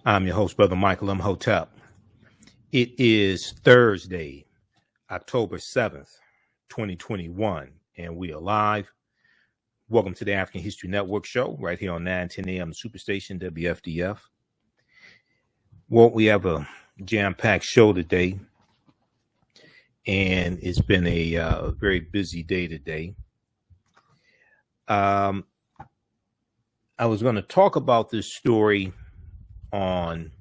I'm your host, Brother Michael Imhotep. It is Thursday, October 7th, 2021, and we are live. Welcome to the African History Network show right here on 910 AM Superstation WFDF. Well, we have a jam-packed show today, and it's been a very busy day today. I was going to talk about this story on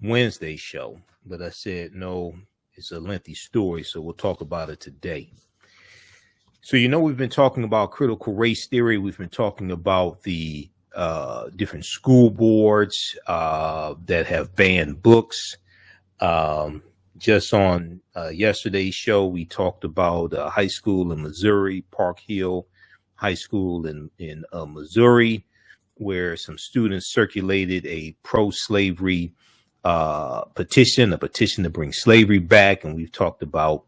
Wednesday's show, but I said, no, it's a lengthy story, so we'll talk about it today. So, we've been talking about critical race theory. We've been talking about the different school boards that have banned books. Just on yesterday's show, we talked about a high school in Missouri, Park Hill High School in Missouri, where some students circulated a pro-slavery petition, a petition to bring slavery back. And we've talked about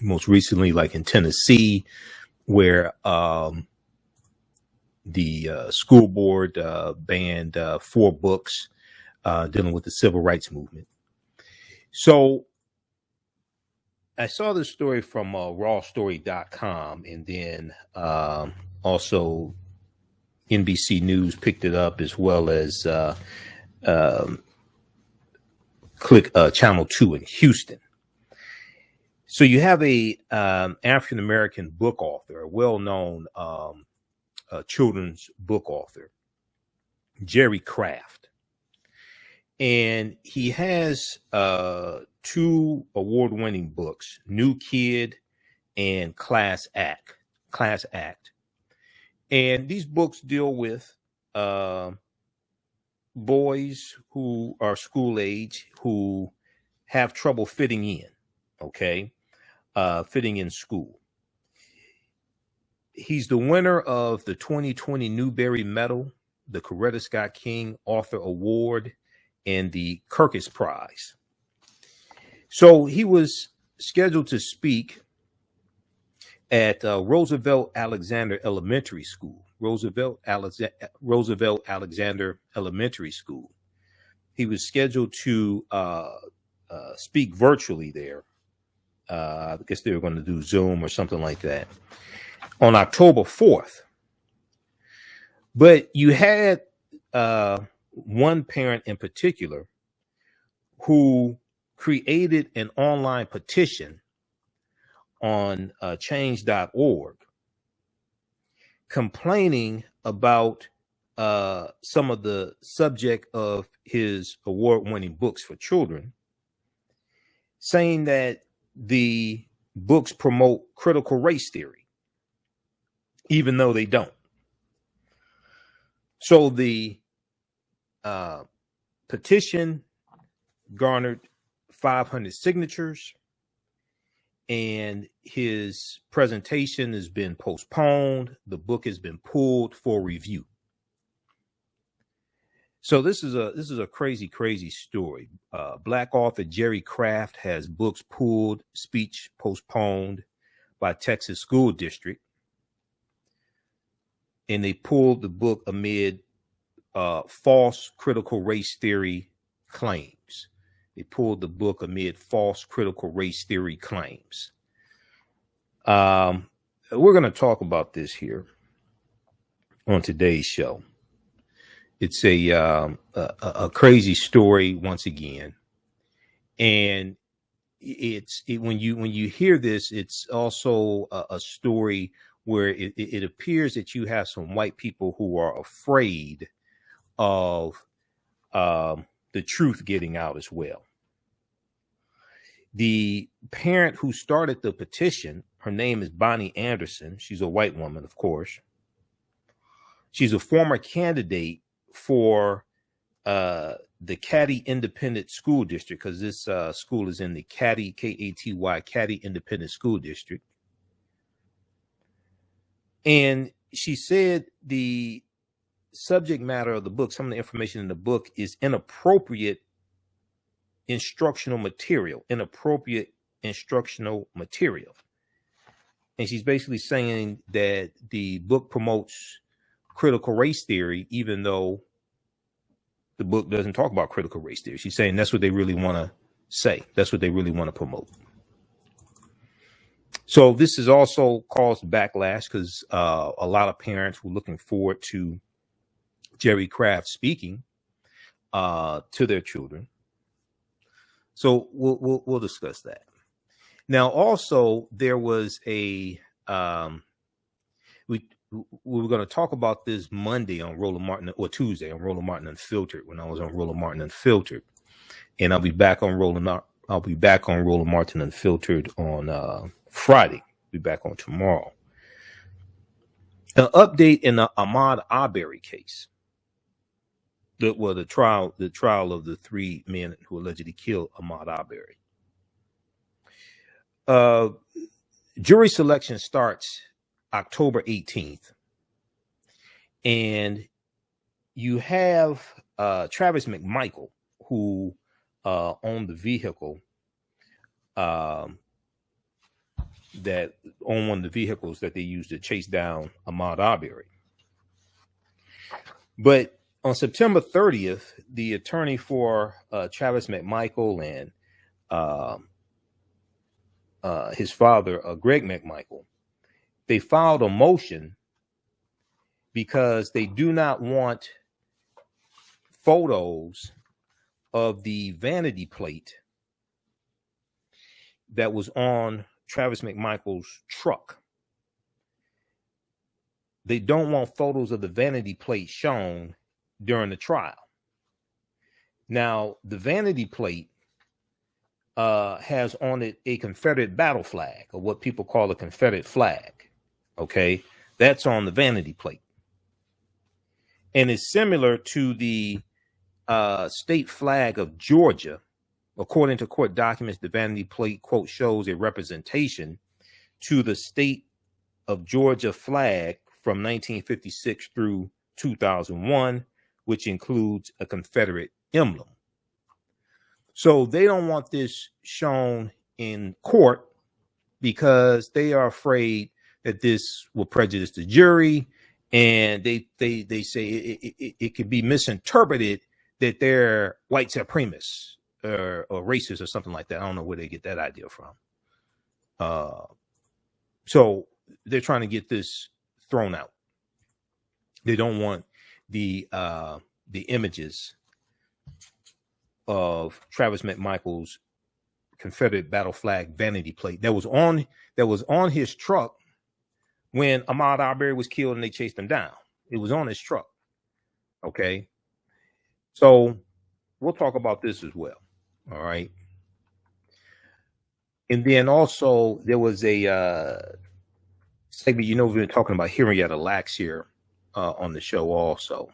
most recently, like in Tennessee, where the school board banned 4 books dealing with the civil rights movement. So I saw this story from rawstory.com, and then also NBC News picked it up, as well as Channel 2 in Houston. So you have a African-American book author, a well-known children's book author, Jerry Craft. And he has 2 award-winning books, New Kid and Class Act. And these books deal with boys who are school age who have trouble fitting in, fitting in school. He's the winner of the 2020 Newbery Medal, the Coretta Scott King Author Award, and the Kirkus Prize. So he was scheduled to speak at Roosevelt Alexander Elementary School. Roosevelt Alexander Elementary School. He was scheduled to speak virtually there. I guess they were going to do Zoom or something like that on October 4th. But you had one parent in particular who created an online petition on change.org complaining about some of the subject of his award-winning books for children, saying that the books promote critical race theory, even though they don't. So the petition garnered 500 signatures, and his presentation has been postponed. The book has been pulled for review. So this is a crazy story. Black author Jerry Craft has books pulled, speech postponed by Texas school district, and they pulled the book amid false critical race theory claims. They pulled the book amid false critical race theory claims. We're going to talk about this here on today's show. It's a crazy story once again, and when you hear this, it's also a story where it appears that you have some white people who are afraid of the truth getting out as well. The parent who started the petition, her name is Bonnie Anderson. She's a white woman, of course. She's a former candidate for the Caddy Independent School District, because this school is in the Caddy, K-A-T-Y, Caddy Independent School District. And she said the subject matter of the book, some of the information in the book, is inappropriate instructional material. And she's basically saying that the book promotes critical race theory, even though the book doesn't talk about critical race theory. She's saying that's what they really want to say. That's what they really want to promote. So this has also caused backlash because a lot of parents were looking forward to Jerry Craft speaking to their children. So we'll discuss that. Now, also, there was we were going to talk about this Monday on Roland Martin, or Tuesday on Roland Martin Unfiltered, when I was on Roland Martin Unfiltered, and I'll be back on Roland Martin Unfiltered on Friday. Be back on tomorrow. An update in the Ahmaud Arbery case. The trial of the 3 men who allegedly killed Ahmaud Arbery. Jury selection starts October 18th, and you have Travis McMichael, who owned the vehicle. That on one of the vehicles that they used to chase down Ahmaud Arbery. But on September 30th, the attorney for Travis McMichael and his father, Greg McMichael, they filed a motion because they do not want photos of the vanity plate that was on Travis McMichael's truck. They don't want photos of the vanity plate shown during the trial. Now, the vanity plate has on it a Confederate battle flag, or what people call a Confederate flag. Okay, that's on the vanity plate, and it's similar to the state flag of Georgia. According to court documents, the vanity plate, quote, shows a representation to the state of Georgia flag from 1956 through 2001, which includes a Confederate emblem. So they don't want this shown in court because they are afraid that this will prejudice the jury, and they say it could be misinterpreted that they're white supremacists. Or racist or something like that. I don't know where they get that idea from. So they're trying to get this thrown out. They don't want the images of Travis McMichael's Confederate battle flag vanity plate that was on his truck when Ahmaud Arbery was killed and they chased him down. It was on his truck. Okay, so we'll talk about this as well. All right. And then also there was a segment, we've been talking about Henrietta Lacks here on the show also.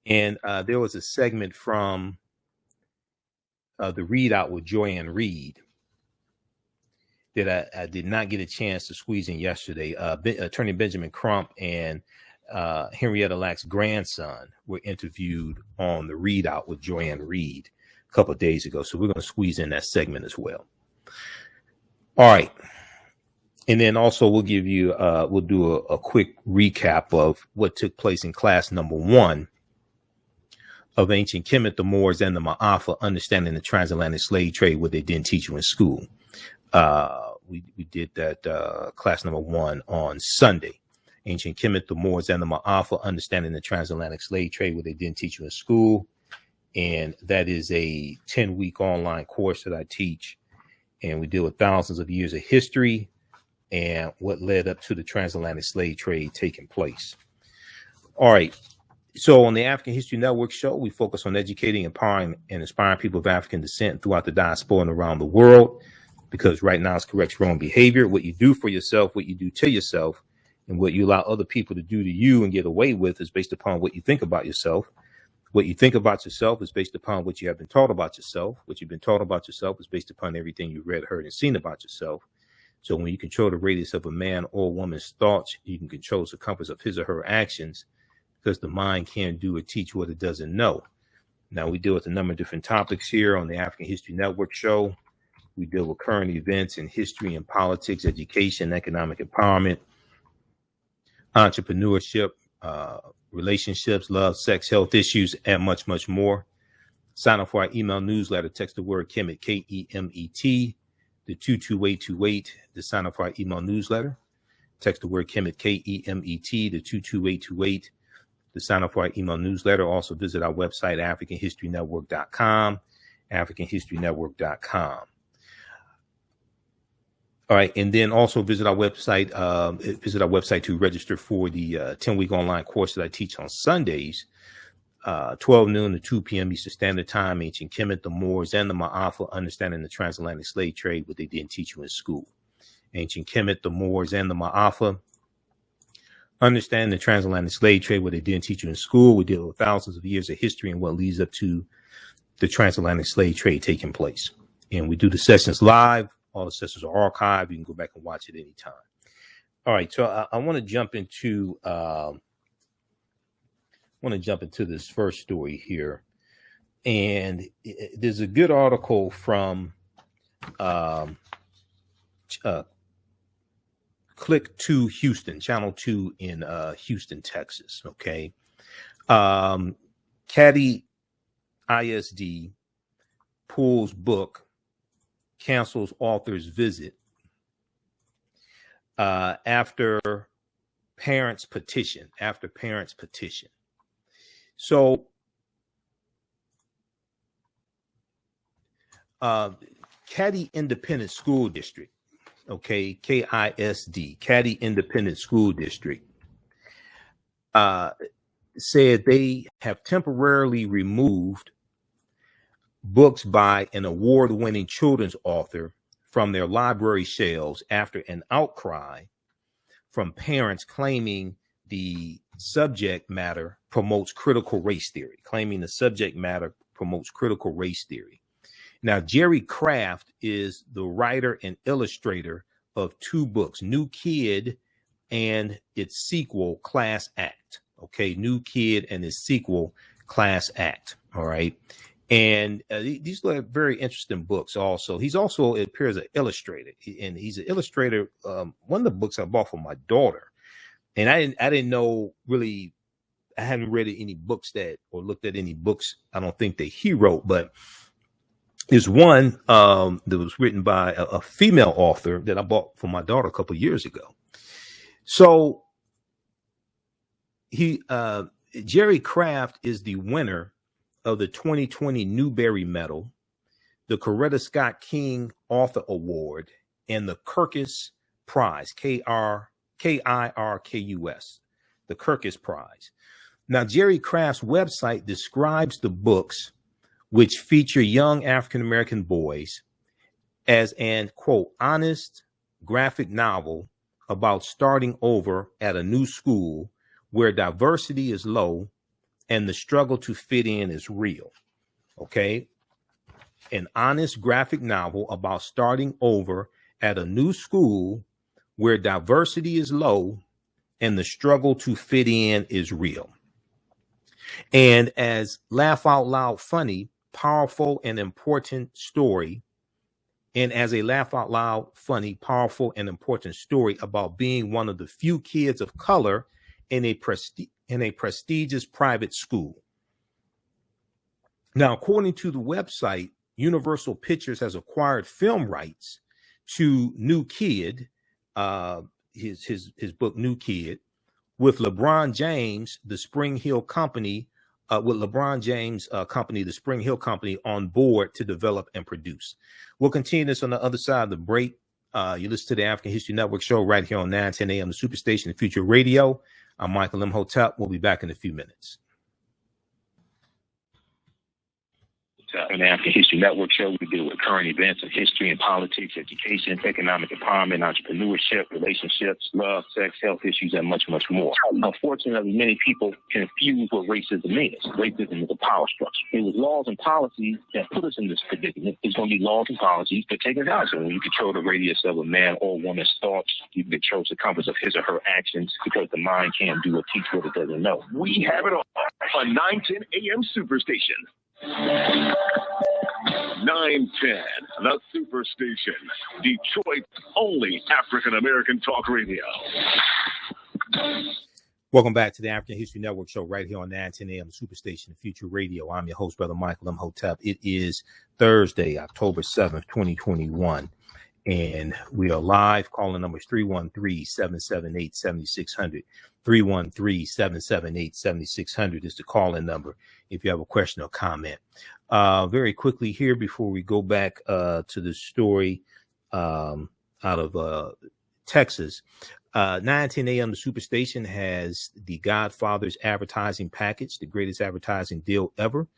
And there was a segment from the readout with Joanne Reed that I did not get a chance to squeeze in yesterday. Attorney Benjamin Crump and Henrietta Lacks' grandson were interviewed on the readout with Joanne Reed a couple of days ago. So we're going to squeeze in that segment as well. All right. And then also we'll do a quick recap of what took place in class number 1 of Ancient Kemet, the Moors, and the Ma'afa, Understanding the Transatlantic Slave Trade, what they didn't teach you in school. We did that class number 1 on Sunday. Ancient Kemet, the Moors, and the Ma'afa, Understanding the Transatlantic Slave Trade, what they didn't teach you in school. And that is a 10-week online course that I teach. And we deal with thousands of years of history and what led up to the transatlantic slave trade taking place. All right. So on the African History Network show, we focus on educating, empowering, and inspiring people of African descent throughout the diaspora and around the world, because right now it's correct wrong behavior. What you do for yourself, what you do to yourself, and what you allow other people to do to you and get away with is based upon what you think about yourself. What you think about yourself is based upon what you have been taught about yourself. What you've been taught about yourself is based upon everything you've read, heard, and seen about yourself. So when you control the radius of a man or woman's thoughts, you can control the circumference of his or her actions, because the mind can't do or teach what it doesn't know. Now, we deal with a number of different topics here on the African History Network show. We deal with current events in history and politics, education, economic empowerment, entrepreneurship, relationships, love, sex, health issues, and much, much more. Sign up for our email newsletter. Text the word Kemet, Kemet, the 22828 to sign up for our email newsletter. Text the word Kemet, Kemet, the 22828 to sign up for our email newsletter. Also visit our website, AfricanHistoryNetwork.com, AfricanHistoryNetwork.com. All right, and then also visit our website. To register for the 10-week online course that I teach on Sundays, 12 noon to 2 p.m. Eastern Standard Time. Ancient Kemet, the Moors, and the Ma'afa, understanding the transatlantic slave trade, what they didn't teach you in school. Ancient Kemet, the Moors, and the Ma'afa, understanding the transatlantic slave trade, what they didn't teach you in school. We deal with thousands of years of history and what leads up to the transatlantic slave trade taking place. And we do the sessions live. All the sessions are archived. You can go back and watch it anytime. All right, so I want to jump into this first story here, and there's a good article from Click to Houston, Channel 2 in Houston, Texas. Okay, Caddy ISD pulls book, cancels author's visit after parents petition. So Caddy Independent School District, okay, KISD, Caddy Independent School District, said they have temporarily removed books by an award-winning children's author from their library shelves after an outcry from parents claiming the subject matter promotes critical race theory. Now, Jerry Craft is the writer and illustrator of two books, New Kid and its sequel, Class Act. Okay, New Kid and its sequel, Class Act. All right. And these are very interesting books also. He's also, it appears, an illustrator. And he's an illustrator. One of the books I bought for my daughter. And I didn't know really, I hadn't read any books or looked at any books, I don't think, that he wrote. But there's one that was written by a female author that I bought for my daughter a couple of years ago. So Jerry Craft is the winner of the 2020 Newbery Medal, the Coretta Scott King Author Award, and the Kirkus Prize, Kirkus, the Kirkus Prize. Now, Jerry Craft's website describes the books, which feature young African-American boys, as an, quote, honest graphic novel about starting over at a new school where diversity is low and the struggle to fit in is real. Okay. An honest graphic novel about starting over at a new school where diversity is low and the struggle to fit in is real. And as laugh out loud funny, powerful and important story, and as a laugh out loud funny, powerful and important story about being one of the few kids of color in a prestigious private school. Now, according to the website, Universal Pictures has acquired film rights to New Kid, his book New Kid, with LeBron James, the Spring Hill Company, the Spring Hill Company, on board to develop and produce. We'll continue this on the other side of the break. You listen to the African History Network show right here on 910 a.m. the Superstation, the Future Radio. I'm Michael Imhotep. We'll be back in a few minutes. On the African History Network show, we deal with current events of history and politics, education, economic empowerment, entrepreneurship, relationships, love, sex, health issues, and much, much more. Unfortunately, many people confuse what racism is. Racism is a power structure. It was laws and policies that put us in this predicament. It's going to be laws and policies that take us out. So when you control the radius of a man or woman's thoughts, you can control the compass of his or her actions, because the mind can't do or teach what it doesn't know. We have it on 910 a.m. Superstation. 910, the Superstation, Detroit's only African-American talk radio. Welcome back to the African History Network show right here on 910 AM Superstation Future Radio. I'm your host, Brother Michael Imhotep. It is Thursday, October 7th, 2021. And we are live. Calling numbers 313-778-7600. 313-778-7600 is the call-in number if you have a question or comment. Very quickly here before we go back to the story out of Texas. 910 AM, the Superstation has the Godfather's advertising package, the greatest advertising deal ever.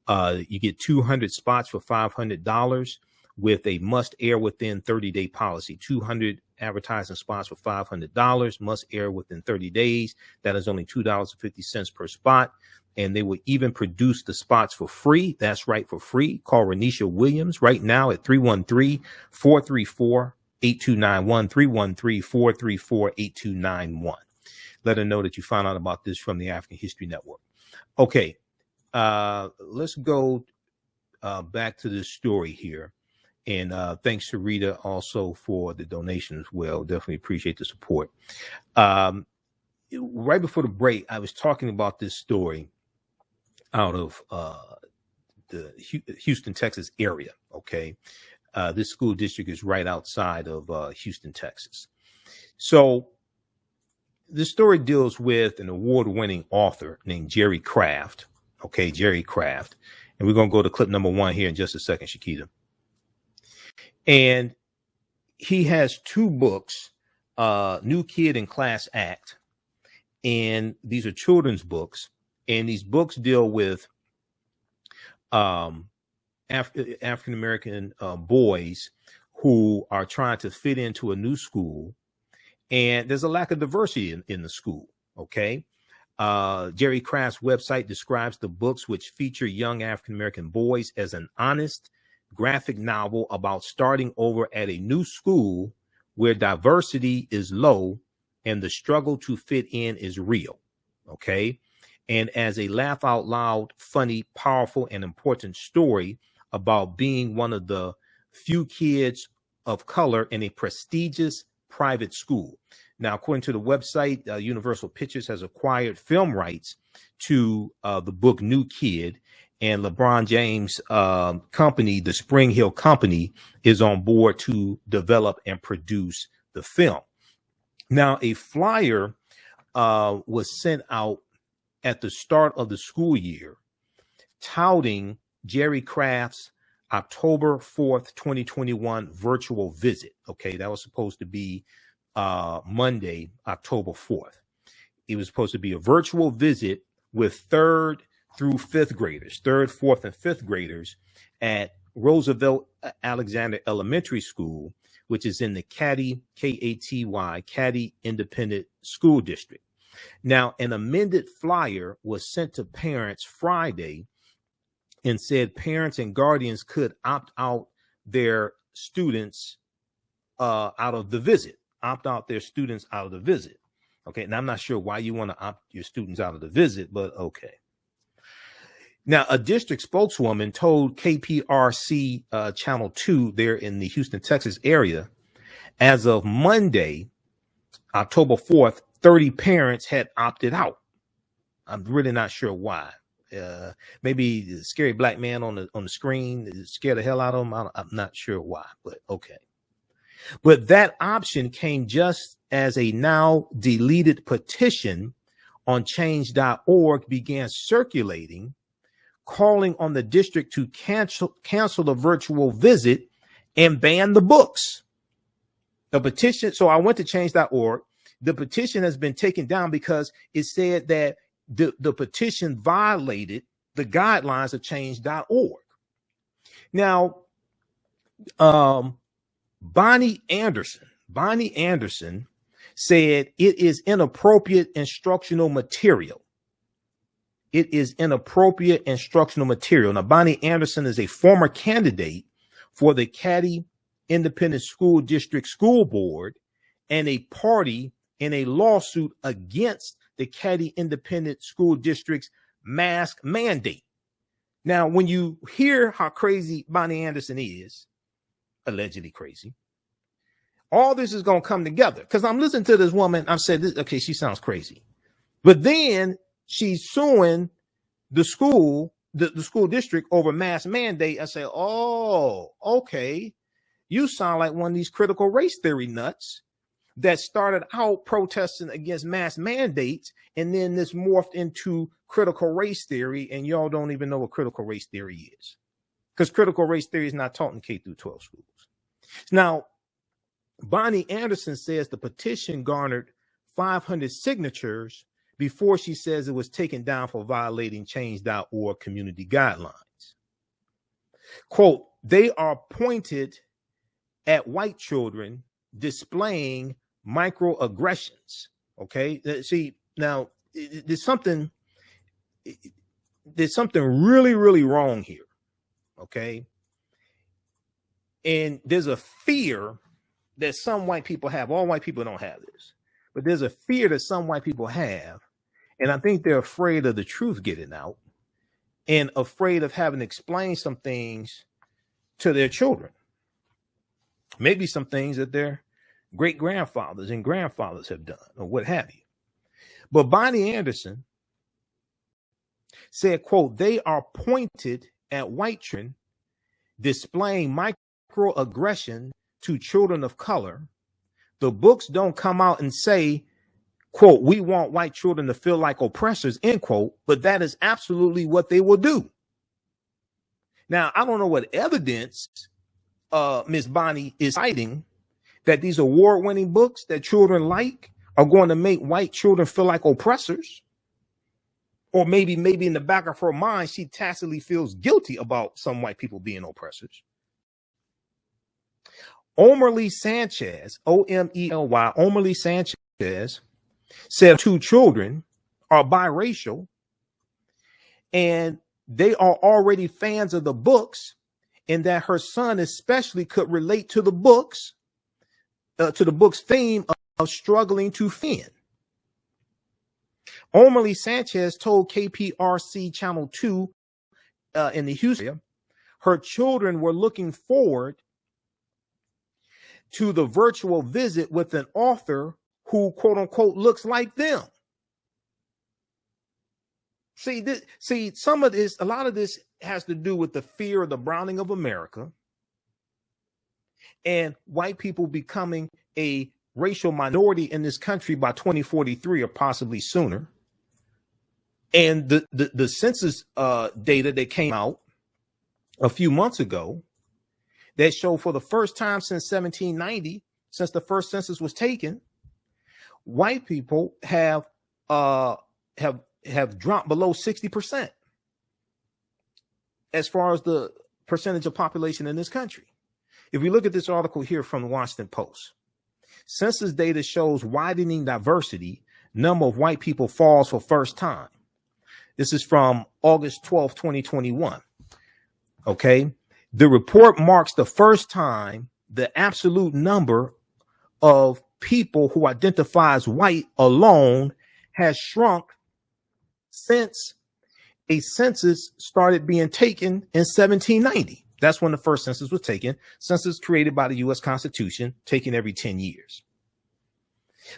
You get 200 spots for $500 with a must air within 30-day policy. 200 advertising spots for $500, must air within 30 days. That is only $2.50 per spot. And they will even produce the spots for free. That's right, for free. Call Renisha Williams right now at 313-434-8291, 313-434-8291. Let her know that you found out about this from the African History Network. Okay, let's go back to this story here. And thanks to Rita also for the donation as well. Definitely appreciate the support. Right before the break, I was talking about this story out of the Houston, Texas area. Okay. This school district is right outside of Houston, Texas. So this story deals with an award-winning author named Jerry Craft. Okay, Jerry Craft. And we're going to go to clip number 1 here in just a second, Shakita. And he has 2 books, New Kid and Class Act. And these are children's books. And these books deal with African-American boys who are trying to fit into a new school. And there's a lack of diversity in the school. Okay. Jerry Craft's website describes the books, which feature young African-American boys, as an honest graphic novel about starting over at a new school where diversity is low and the struggle to fit in is real. Okay. And as a laugh out loud, funny, powerful, and important story about being one of the few kids of color in a prestigious private school. Now, according to the website, Universal Pictures has acquired film rights to the book New Kid, and LeBron James' company, the Spring Hill Company, is on board to develop and produce the film. Now, a flyer was sent out at the start of the school year touting Jerry Craft's October 4th, 2021 virtual visit. Okay, that was supposed to be Monday, October 4th. It was supposed to be a virtual visit with 3rd through 5th graders, 3rd, 4th, and 5th graders at Roosevelt Alexander Elementary School, which is in the Caddy, K-A-T-Y, Caddy Independent School District. Now, an amended flyer was sent to parents Friday and said parents and guardians could opt out their students out of the visit, opt out their students out of the visit. Okay, and I'm not sure why you want to opt your students out of the visit, but okay. Now, a district spokeswoman told KPRC Channel 2 there in the Houston, Texas area, as of Monday, October 4th, 30 parents had opted out. I'm really not sure why. Maybe the scary black man on the screen scared the hell out of them. I'm not sure why, but okay. But that option came just as a now deleted petition on change.org began circulating, calling on the district to cancel the virtual visit and ban the books. The petition. So I went to change.org. The petition has been taken down because it said that the petition violated the guidelines of change.org. Now, Bonnie Anderson said it is inappropriate instructional material. It is inappropriate instructional material. Now, Bonnie Anderson is a former candidate for the Caddy Independent School District School Board and a party in a lawsuit against the Caddy Independent School District's mask mandate. Now, when you hear how crazy Bonnie Anderson is, allegedly crazy, all this is going to come together. Because I'm listening to this woman, I've said, okay, she sounds crazy. But then she's suing the school, the school district over mask mandate. I say, oh, okay. You sound like one of these critical race theory nuts that started out protesting against mask mandates, and then this morphed into critical race theory, and y'all don't even know what critical race theory is, because critical race theory is not taught in K through 12 schools. Now, Bonnie Anderson says the petition garnered 500 signatures before she says it was taken down for violating change.org community guidelines. Quote, they are pointed at white children displaying microaggressions. Okay. See, now there's something really, really wrong here. Okay. And there's a fear that some white people have. All white people don't have this, but there's a fear that some white people have. And I think they're afraid of the truth getting out and afraid of having to explain some things to their children. Maybe some things that their great grandfathers and grandfathers have done or what have you. But Bonnie Anderson said, quote, they are pointed at white children displaying microaggression to children of color. The books don't come out and say, quote, we want white children to feel like oppressors, end quote, but that is absolutely what they will do. Now, I don't know what evidence Miss Bonnie is citing that these award-winning books that children like are going to make white children feel like oppressors. Or maybe in the back of her mind, she tacitly feels guilty about some white people being oppressors. Omerly Sanchez, O-M-E-L-Y, Omerly Sanchez said 2 children are biracial and they are already fans of the books, and that her son especially could relate to the book's theme of struggling to fin. Omerly Sanchez told KPRC Channel 2 in the Houston area, her children were looking forward to the virtual visit with an author who, quote unquote, looks like them. See, some of this, a lot of this has to do with the fear of the browning of America and white people becoming a racial minority in this country by 2043 or possibly sooner. And the census data that came out a few months ago that showed for the first time since 1790, since the first census was taken, white people have dropped below 60% as far as the percentage of population in this country. If we look at this article here from the Washington Post, census data shows widening diversity, number of white people falls for first time. This is from August 12, 2021. Okay. The report marks the first time the absolute number of people who identify as white alone has shrunk since a census started being taken in 1790. That's when the first census was taken. Census created by the U.S. Constitution, taken every 10 years.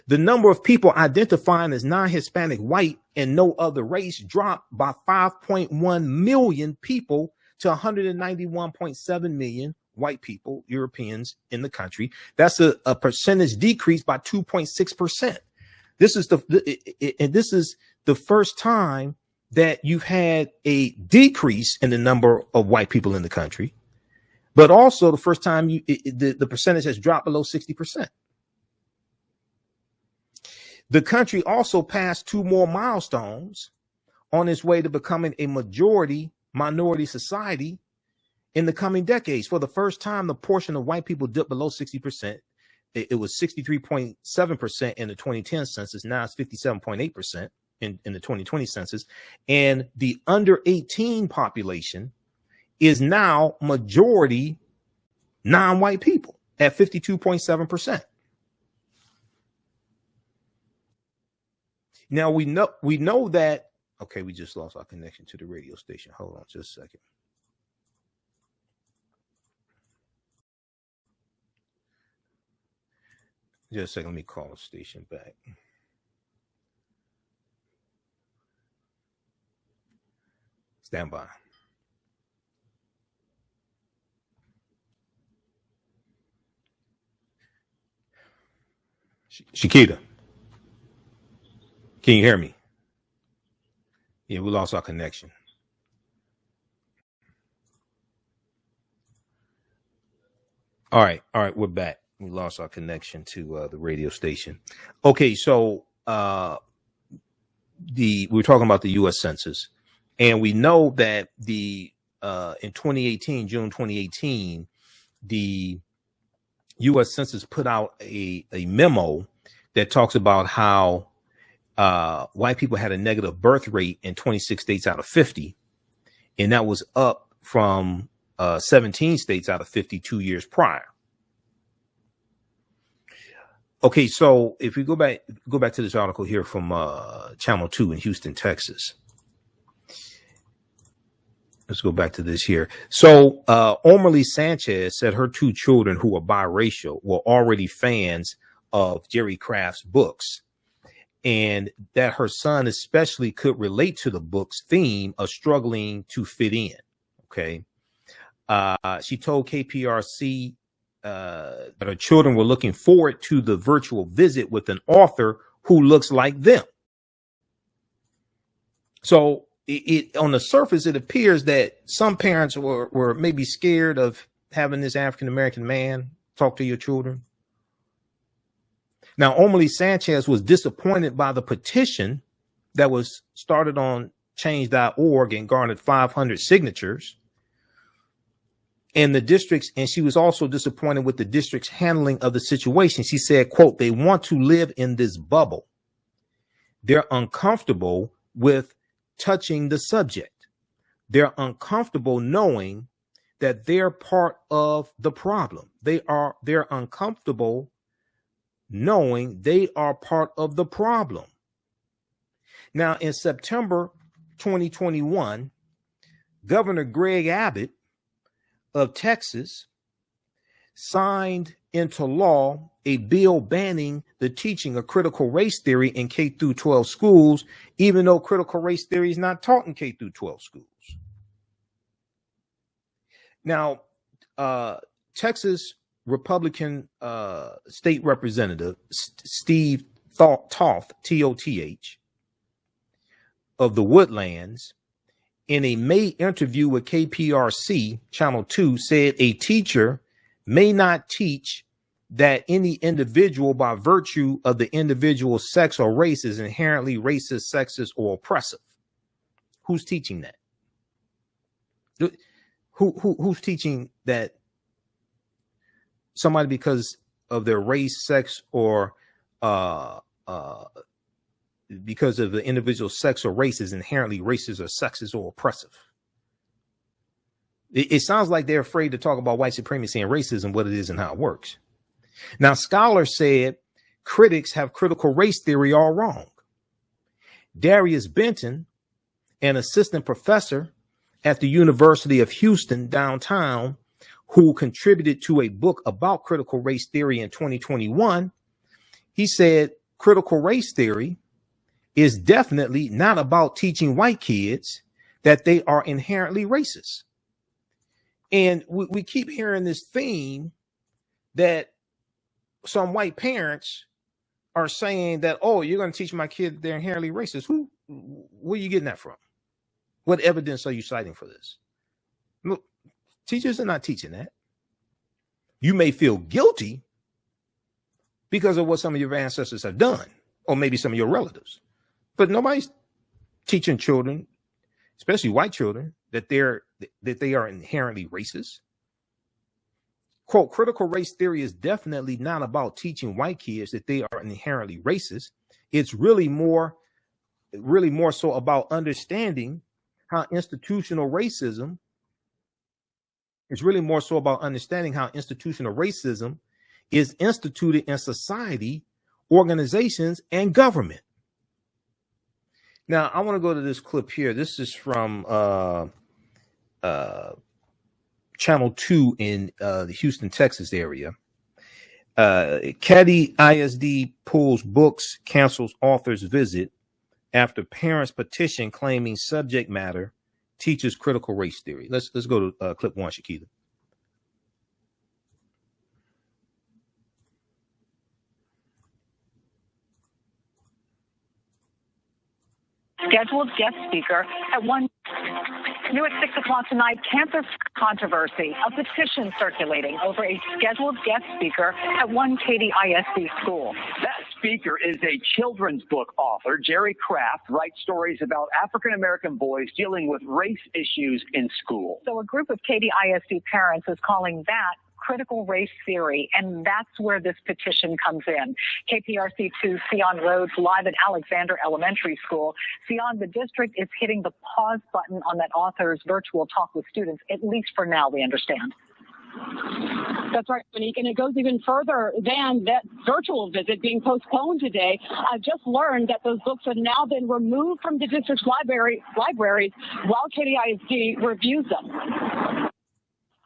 The number of people identifying as non-Hispanic white and no other race dropped by 5.1 million people to 191.7 million white people, Europeans in the country. That's a percentage decrease by 2.6%. This is the first time that you've had a decrease in the number of white people in the country, but also the first time the percentage has dropped below 60%. The country also passed 2 more milestones on its way to becoming a majority minority society in the coming decades. For the first time, the portion of white people dipped below 60%. It was 63.7% in the 2010 census. Now it's 57.8% in the 2020 census. And the under 18 population is now majority non-white people at 52.7%. Now we know that. Okay, we just lost our connection to the radio station. Hold on just a second. Just a second, let me call the station back. Stand by. Shakita, can you hear me? Yeah, we lost our connection. All right, we're back. We lost our connection to the radio station. Okay, so we're talking about the U.S. Census, and we know that in 2018, June 2018, the U.S. Census put out a memo that talks about how white people had a negative birth rate in 26 states out of 50, and that was up from 17 states out of 50 2 years prior. Okay, so if we go back to this article here from Channel 2 in Houston, Texas. Let's go back to this here. So Omerly Sanchez said her 2 children who are biracial were already fans of Jerry Craft's books, and that her son especially could relate to the book's theme of struggling to fit in. Okay. She told KPRC that her children were looking forward to the virtual visit with an author who looks like them. So it on the surface, it appears that some parents were maybe scared of having this African-American man talk to your children. Now, Omerly Sanchez was disappointed by the petition that was started on change.org and garnered 500 signatures. And she was also disappointed with the district's handling of the situation. She said, quote, "They want to live in this bubble. They're uncomfortable with touching the subject. They're uncomfortable knowing that they're part of the problem. They're uncomfortable knowing they are part of the problem." Now, in September 2021, Governor Greg Abbott of Texas signed into law a bill banning the teaching of critical race theory in K through 12 schools, even though critical race theory is not taught in K through 12 schools. Now, Texas Republican State Representative Steve Toth, T-O-T-H, of the Woodlands, in a May interview with KPRC Channel 2, said a teacher may not teach that any individual by virtue of the individual's sex or race is inherently racist, sexist, or oppressive. Who's teaching that? Who's teaching that somebody because of their race, sex, or because of the individual's sex or race is inherently racist or sexist or oppressive? It sounds like they're afraid to talk about white supremacy and racism, what it is and how it works. Now, scholars said critics have critical race theory all wrong. Darius Benton, an assistant professor at the University of Houston downtown, who contributed to a book about critical race theory in 2021, he said critical race theory is definitely not about teaching white kids that they are inherently racist. And we keep hearing this theme that some white parents are saying that, oh, you're going to teach my kid they're inherently racist. Where are you getting that from? What evidence are you citing for this? Look, teachers are not teaching that. You may feel guilty because of what some of your ancestors have done, or maybe some of your relatives, but nobody's teaching children, especially white children, that they are inherently racist. Quote, critical race theory is definitely not about teaching white kids that they are inherently racist. It's really more so about understanding how institutional racism is instituted in society, organizations, and government. Now, I want to go to this clip here. This is from Channel 2 in the Houston, Texas area. Caddy ISD pulls books, cancels author's visit after parents petition claiming subject matter teaches critical race theory. Let's go to clip one, Shakila. Scheduled guest speaker at one. New at 6 o'clock tonight, campus controversy, a petition circulating over a scheduled guest speaker at one Katy ISD school. That speaker is a children's book author. Jerry Kraft writes stories about African-American boys dealing with race issues in school. So a group of Katy ISD parents is calling that critical race theory, and that's where this petition comes in. KPRC2 Sion Rhodes live at Alexander Elementary School. Sion, the district is hitting the pause button on that author's virtual talk with students, at least for now, we understand. That's right, Monique, and it goes even further than that virtual visit being postponed today. I've just learned that those books have now been removed from the district's libraries while Katy ISD reviews them.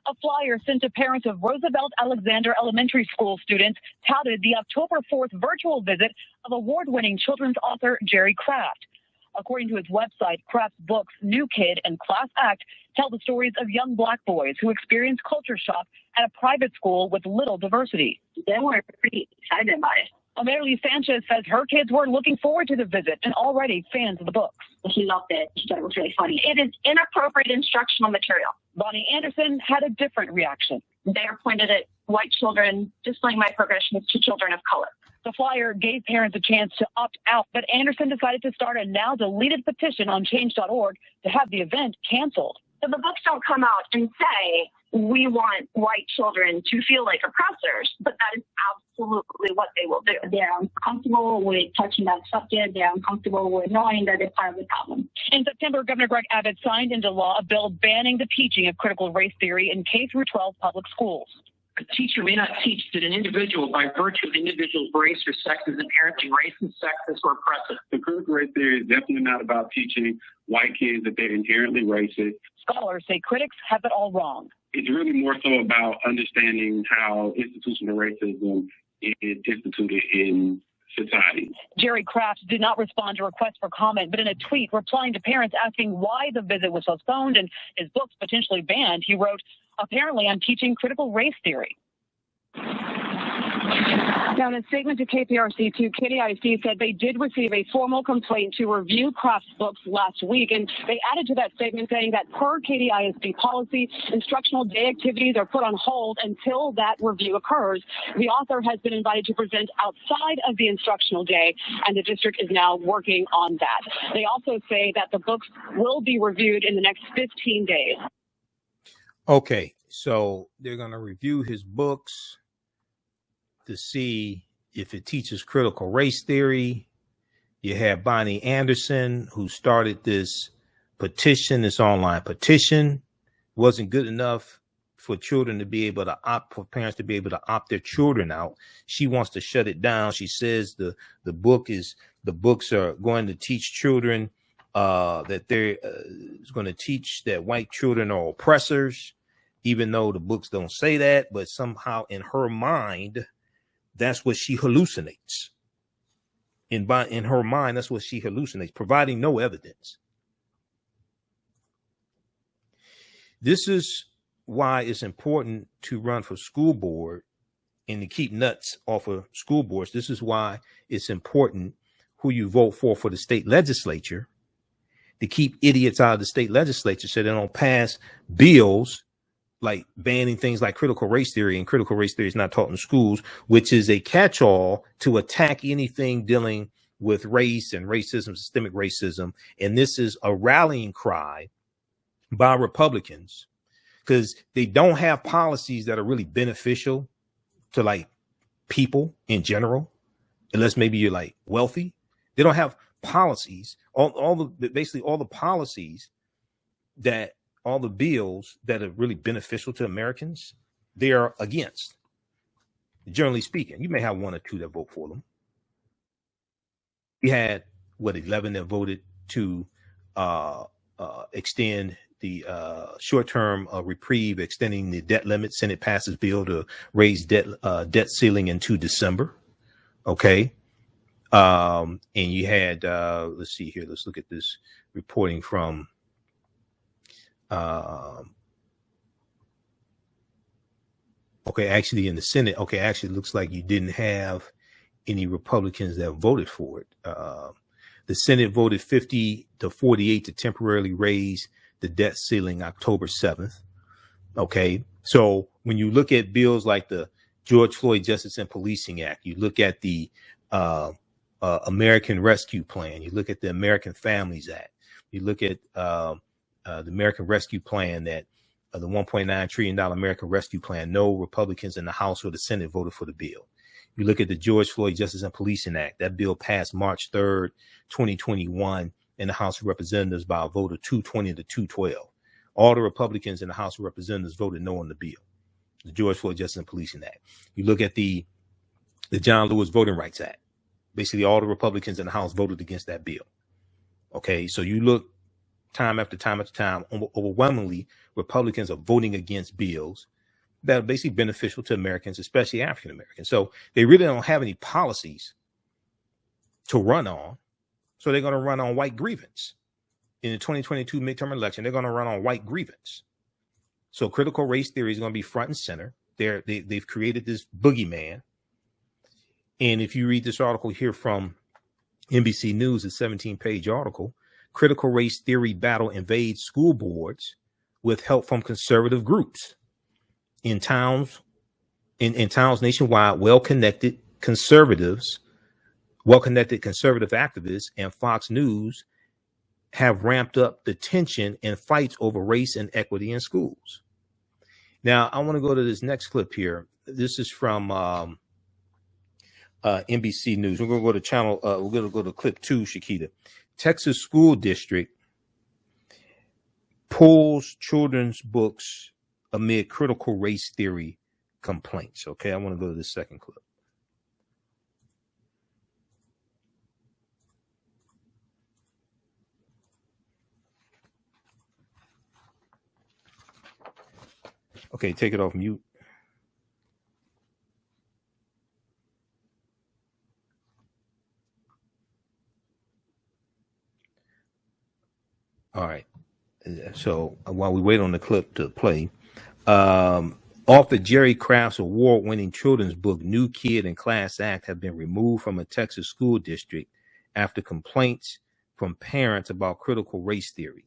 A flyer sent to parents of Roosevelt Alexander Elementary School students touted the October 4th virtual visit of award-winning children's author Jerry Kraft. According to his website, Kraft's books New Kid and Class Act tell the stories of young black boys who experienced culture shock at a private school with little diversity. They were pretty excited about it. Amelie Sanchez says her kids were looking forward to the visit and already fans of the books. He loved it. He thought it was really funny. It is inappropriate instructional material. Bonnie Anderson had a different reaction. They are pointed at white children, displaying microaggressions to children of color. The flyer gave parents a chance to opt out, but Anderson decided to start a now deleted petition on change.org to have the event canceled. So the books don't come out and say, we want white children to feel like oppressors, but that is absolutely what they will do. They're uncomfortable with touching that subject. They're uncomfortable with knowing that they're part of the problem. In September, Governor Greg Abbott signed into law a bill banning the teaching of critical race theory in K-12 public schools. A teacher may not teach that an individual, by virtue of the individual's race or sex, is inherently racist, sexist, or oppressive. The critical race theory is definitely not about teaching white kids that they're inherently racist. Scholars say critics have it all wrong. It's really more so about understanding how institutional racism is instituted in society. Jerry Kraft did not respond to requests for comment, but in a tweet replying to parents asking why the visit was postponed and his books potentially banned, he wrote, "Apparently I'm teaching critical race theory." Now, in a statement to KPRC2, Katy ISD said they did receive a formal complaint to review Kraft's books last week, and they added to that statement saying that per Katy ISD policy, instructional day activities are put on hold until that review occurs. The author has been invited to present outside of the instructional day, and the district is now working on that. They also say that the books will be reviewed in the next 15 days. Okay, so they're going to review his books to see if it teaches critical race theory. You have Bonnie Anderson, who started this petition, this online petition. It wasn't good enough for children to be able to opt, for parents to be able to opt their children out. She wants to shut it down. She says the books are going to teach children that they're going to teach that white children are oppressors, even though the books don't say that, but somehow in her mind, that's what she hallucinates. In her mind, that's what she hallucinates, providing no evidence. This is why it's important to run for school board and to keep nuts off of school boards. This is why it's important who you vote for the state legislature, to keep idiots out of the state legislature so they don't pass bills like banning things like critical race theory, and critical race theory is not taught in schools, which is a catch-all to attack anything dealing with race and racism, systemic racism. And this is a rallying cry by Republicans because they don't have policies that are really beneficial to like people in general, unless maybe you're like wealthy. They don't have policies, basically all the policies that all the bills that are really beneficial to Americans, they are against. Generally speaking, you may have one or two that vote for them. We had 11 that voted to extend the short-term reprieve, extending the debt limit. Senate passes bill to raise debt ceiling into December. Okay. And you had let's see here. Let's look at this reporting from Okay, actually in the Senate, okay, actually it looks like you didn't have any Republicans that voted for it. The Senate voted 50-48 to temporarily raise the debt ceiling October 7th. Okay, so when you look at bills like the George Floyd Justice and Policing Act, you look at the American Rescue Plan, you look at the American Families Act, you look at the American Rescue Plan, that the $1.9 trillion American Rescue Plan, no Republicans in the House or the Senate voted for the bill. You look at the George Floyd Justice and Policing Act, that bill passed March 3rd, 2021 in the House of Representatives by a vote of 220 to 212. All the Republicans in the House of Representatives voted no on the bill, the George Floyd Justice and Policing Act. You look at the John Lewis Voting Rights Act. Basically, all the Republicans in the House voted against that bill. Okay, so you look time after time after time, overwhelmingly, Republicans are voting against bills that are basically beneficial to Americans, especially African Americans. So they really don't have any policies to run on. So they're going to run on white grievance. In the 2022 midterm election, they're going to run on white grievance. So critical race theory is going to be front and center. They've created this boogeyman. And if you read this article here from NBC News, a 17-page article, critical race theory battle invades school boards with help from conservative groups. In towns nationwide, well-connected conservative activists and Fox News have ramped up the tension and fights over race and equity in schools. Now, I want to go to this next clip here. This is from NBC News. We're going to go to channel. We're going to go to clip 2, Shakita. Texas school district pulls children's books amid critical race theory complaints. Okay, I want to go to the second clip. Okay, take it off mute. All right. So while we wait on the clip to play, author Jerry Craft's award-winning children's book, New Kid and Class Act, have been removed from a Texas school district after complaints from parents about critical race theory.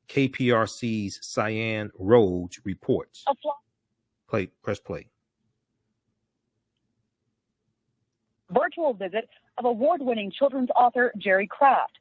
KPRC's Cyan Rhodes reports. Press play. Virtual visit of award-winning children's author Jerry Craft.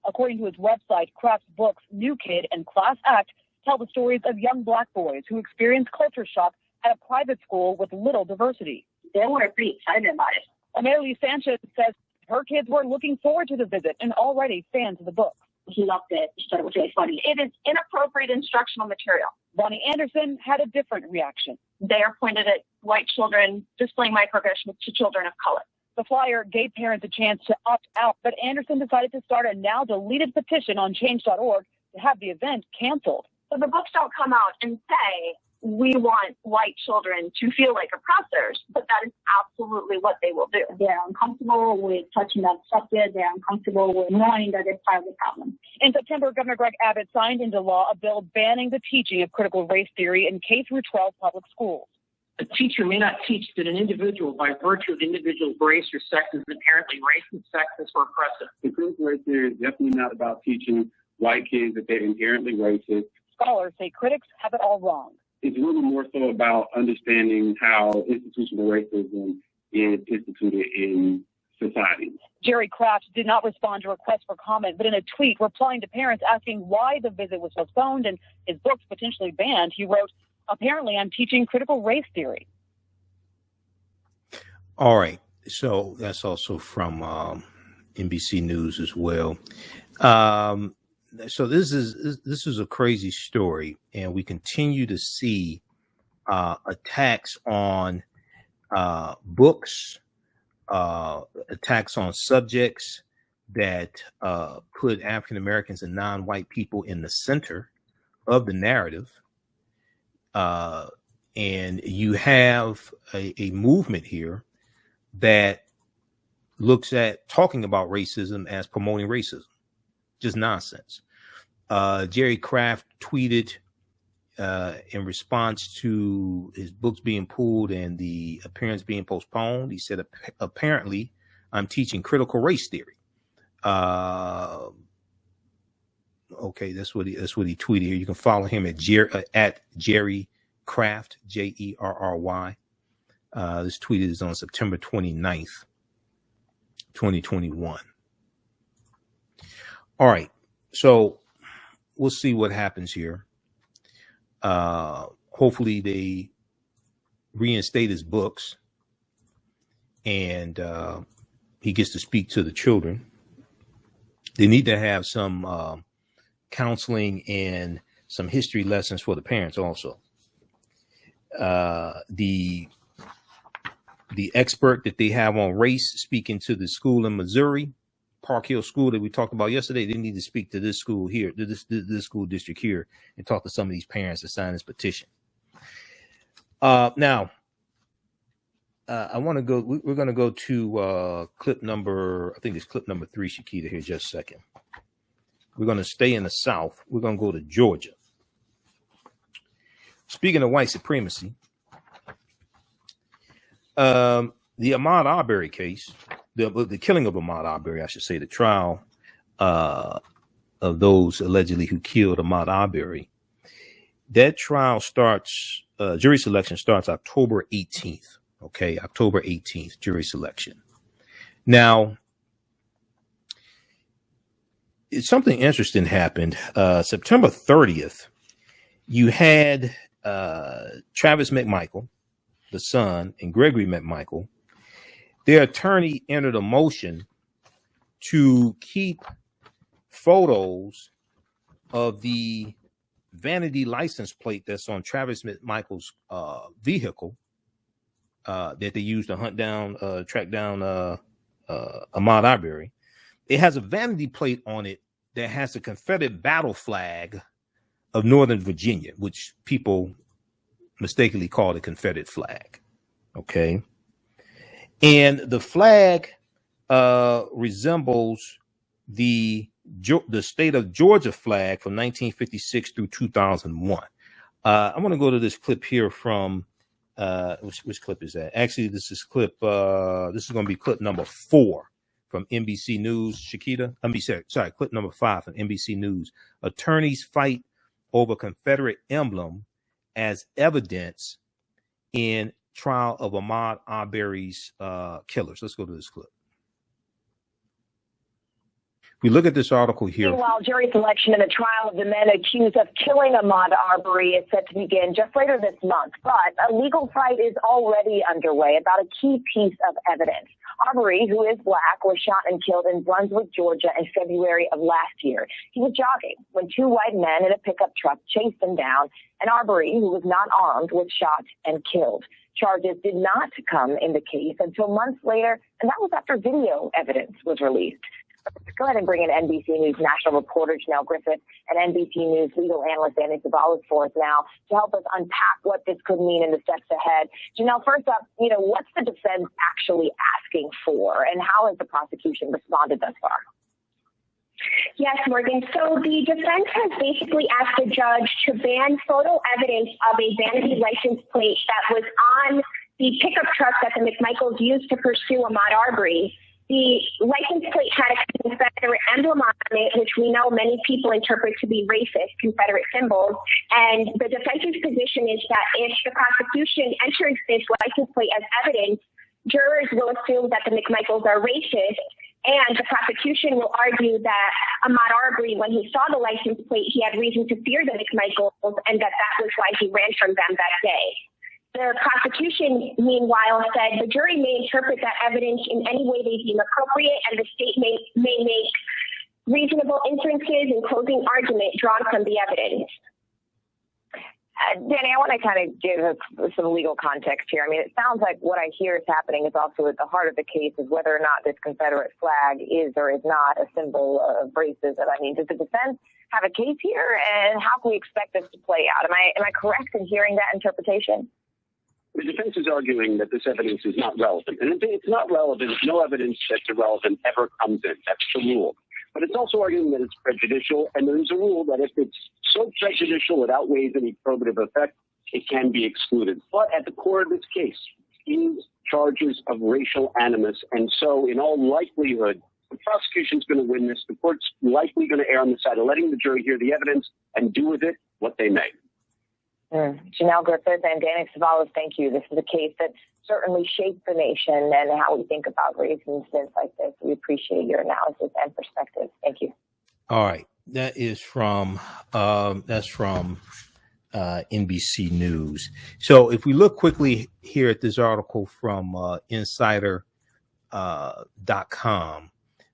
According to his website, Craft's books, New Kid and Class Act, tell the stories of young black boys who experienced culture shock at a private school with little diversity. They were pretty excited about it. Amelie Sanchez says her kids were looking forward to the visit and already fans of the book. He loved it. He thought it was really funny. It is inappropriate instructional material. Bonnie Anderson had a different reaction. They are pointed at white children displaying microaggressions to children of color. The flyer gave parents a chance to opt out, but Anderson decided to start a now-deleted petition on change.org to have the event canceled. So the books don't come out and say, we want white children to feel like oppressors, but that is absolutely what they will do. They're uncomfortable with touching that subject. They're uncomfortable with knowing that they're part of the problem. In September, Governor Greg Abbott signed into law a bill banning the teaching of critical race theory in K-12 public schools. A teacher may not teach that an individual, by virtue of the individual's race or sex, is inherently racist, sexist, or oppressive. The critical race theory is definitely not about teaching white kids that they're inherently racist. Scholars say critics have it all wrong. It's really more so about understanding how institutional racism is instituted in society. Jerry Craft did not respond to requests for comment, but in a tweet replying to parents asking why the visit was postponed and his books potentially banned, he wrote, "Apparently, I'm teaching critical race theory." All right. So that's also from NBC News as well. So this is a crazy story, and we continue to see attacks on books, attacks on subjects that put African Americans and non-white people in the center of the narrative. And you have a movement here that looks at talking about racism as promoting racism. Just nonsense. Jerry Craft tweeted in response to his books being pulled and the appearance being postponed. He said, apparently, I'm teaching critical race theory. Okay, that's what he tweeted here. You can follow him at Jerry Craft, Jerry. This tweet is on September 29th, 2021. All right, so we'll see what happens here. Hopefully they reinstate his books and he gets to speak to the children. They need to have some counseling and some history lessons for the parents also. The expert that they have on race speaking to the school in Missouri, Park Hill School that we talked about yesterday, they need to speak to this school here, this school district here, and talk to some of these parents to sign this petition. Now, I want to go. We're going to go to clip number. I think it's clip number 3, Shakita. Here, just a second. We're going to stay in the South. We're going to go to Georgia. Speaking of white supremacy, the Ahmaud Arbery case, the killing of Ahmaud Arbery, I should say, the trial of those allegedly who killed Ahmaud Arbery. That trial starts. Jury selection starts October 18th. Okay, October 18th, jury selection. Now, something interesting happened. September 30th, you had Travis McMichael, the son, and Gregory McMichael. Their attorney entered a motion to keep photos of the vanity license plate that's on Travis McMichael's vehicle that they used to track down Ahmaud Arbery. It has a vanity plate on it that has the Confederate battle flag of Northern Virginia, which people mistakenly call the Confederate flag. Okay. And the flag resembles the state of Georgia flag from 1956 through 2001. I want to go to this clip here from which clip is that? Actually, this is clip. This is going to be clip number 4 from NBC News. Shakita, sorry, clip number 5 from NBC News. Attorneys fight over Confederate emblem as evidence in trial of Ahmaud Arbery's killers. Let's go to this clip. If we look at this article here. Meanwhile, jury selection in the trial of the men accused of killing Ahmaud Arbery is set to begin just later this month. But a legal fight is already underway about a key piece of evidence. Arbery, who is black, was shot and killed in Brunswick, Georgia in February of last year. He was jogging when 2 white men in a pickup truck chased him down, and Arbery, who was not armed, was shot and killed. Charges did not come in the case until months later, and that was after video evidence was released. Let's go ahead and bring in NBC News national reporter Janelle Griffith and NBC News legal analyst Annie Zabalos for us now to help us unpack what this could mean in the steps ahead. Janelle, first up, what's the defense actually asking for, and how has the prosecution responded thus far? Yes, Morgan. So the defense has basically asked the judge to ban photo evidence of a vanity license plate that was on the pickup truck that the McMichaels used to pursue Ahmaud Arbery. The license plate had a Confederate emblem on it, which we know many people interpret to be racist Confederate symbols. And the defense's position is that if the prosecution enters this license plate as evidence, jurors will assume that the McMichaels are racist, and the prosecution will argue that Ahmaud Arbery, when he saw the license plate, he had reason to fear the McMichaels, and that was why he ran from them that day. The prosecution, meanwhile, said the jury may interpret that evidence in any way they deem appropriate, and the state may make reasonable inferences and closing argument drawn from the evidence. Danny, I want to kind of give some legal context here. I mean, it sounds like what I hear is happening is also at the heart of the case is whether or not this Confederate flag is or is not a symbol of racism. I mean, does the defense have a case here, and how can we expect this to play out? Am I correct in hearing that interpretation? The defense is arguing that this evidence is not relevant. And it's not relevant. No evidence that's irrelevant ever comes in. That's the rule. but it's also arguing that it's prejudicial. And there is a rule that if it's so prejudicial it outweighs any probative effect, it can be excluded. But at the core of this case is charges of racial animus. And so in all likelihood, the prosecution's going to win this. The court's likely going to err on the side of letting the jury hear the evidence and do with it what they may. Janelle Griffith and Danik Savalas, thank you. This is a case that certainly shaped the nation and how we think about race incidents like this. We appreciate your analysis and perspective. Thank you. All right. That is from NBC News. So if we look quickly here at this article from Insider.com,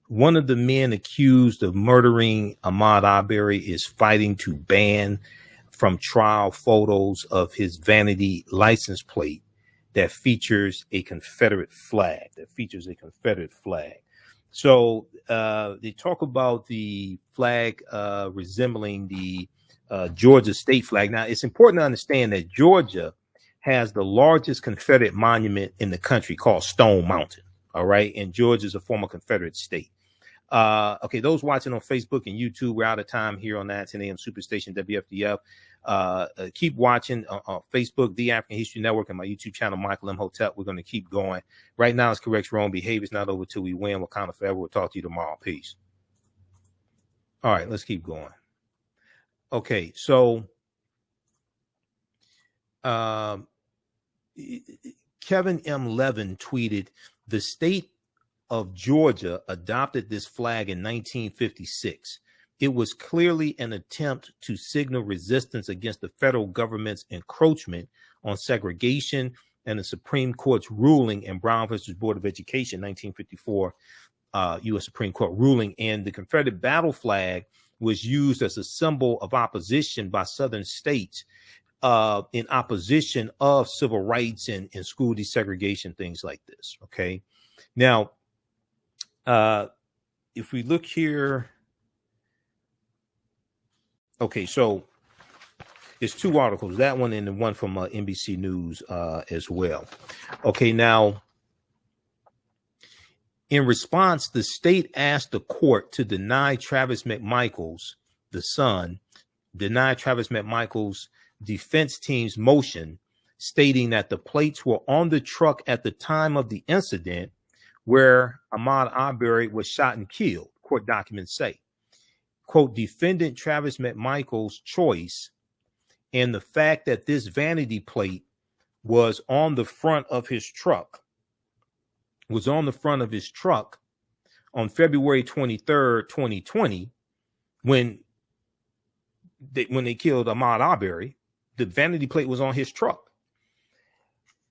one of the men accused of murdering Ahmaud Arbery is fighting to ban from trial photos of his vanity license plate that features a Confederate flag. So they talk about the flag resembling the Georgia state flag. Now, it's important to understand that Georgia has the largest Confederate monument in the country called Stone Mountain. All right. And Georgia is a former Confederate state. Okay, those watching on Facebook and YouTube, we're out of time here on 910 AM Superstation WFDF. Keep watching on Facebook, The African History Network, and my YouTube channel, Michael Imhotep. We're going to keep going. Right now, it's correct wrong behavior. It's not over till we win. Wakanda forever. We'll talk to you tomorrow. Peace. All right, let's keep going. Okay, so Kevin M. Levin tweeted, the state of Georgia adopted this flag in 1956. It was clearly an attempt to signal resistance against the federal government's encroachment on segregation and the Supreme Court's ruling in Brown versus Board of Education, 1954, U.S. Supreme Court ruling. And the Confederate battle flag was used as a symbol of opposition by Southern states in opposition of civil rights and school desegregation, things like this. Okay. Now, if we look here, okay, so it's two articles, that one and the one from NBC News as well. Okay, now, in response, the state asked the court to deny Travis McMichael's, the son, deny Travis McMichael's defense team's motion, stating that the plates were on the truck at the time of the incident where Ahmaud Arbery was shot and killed, court documents say. Quote, defendant Travis McMichael's choice and the fact that this vanity plate was on the front of his truck, on February 23rd, 2020, when they killed Ahmaud Arbery, the vanity plate was on his truck,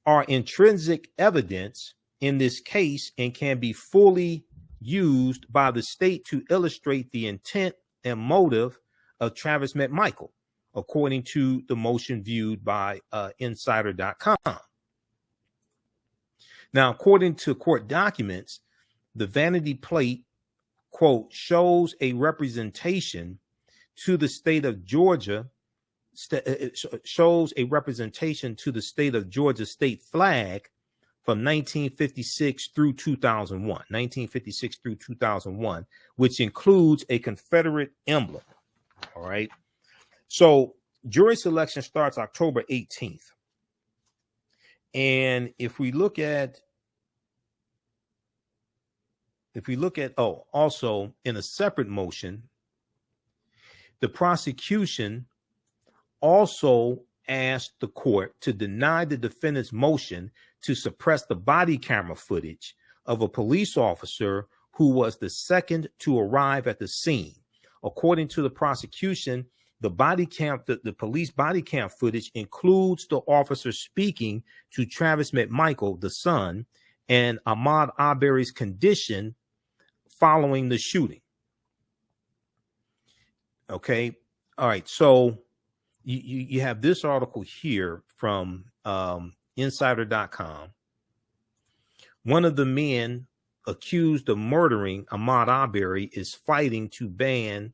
are intrinsic evidence in this case and can be fully used by the state to illustrate the intent and motive of Travis McMichael, according to the motion viewed by Insider.com. Now, according to court documents, the vanity plate, quote, shows a representation to the state of Georgia, shows a representation to the state of Georgia state flag from 1956 through 2001, which includes a Confederate emblem. All right. So jury selection starts October 18th. And if we look at, also in a separate motion, the prosecution also asked the court to deny the defendant's motion to suppress the body camera footage of a police officer who was the second to arrive at the scene. According to the prosecution, the police body cam footage includes the officer speaking to Travis McMichael, the son, and Ahmaud Arbery's condition following the shooting. Okay. All right. So you have this article here from Insider.com. One of the men accused of murdering Ahmaud Arbery is fighting to ban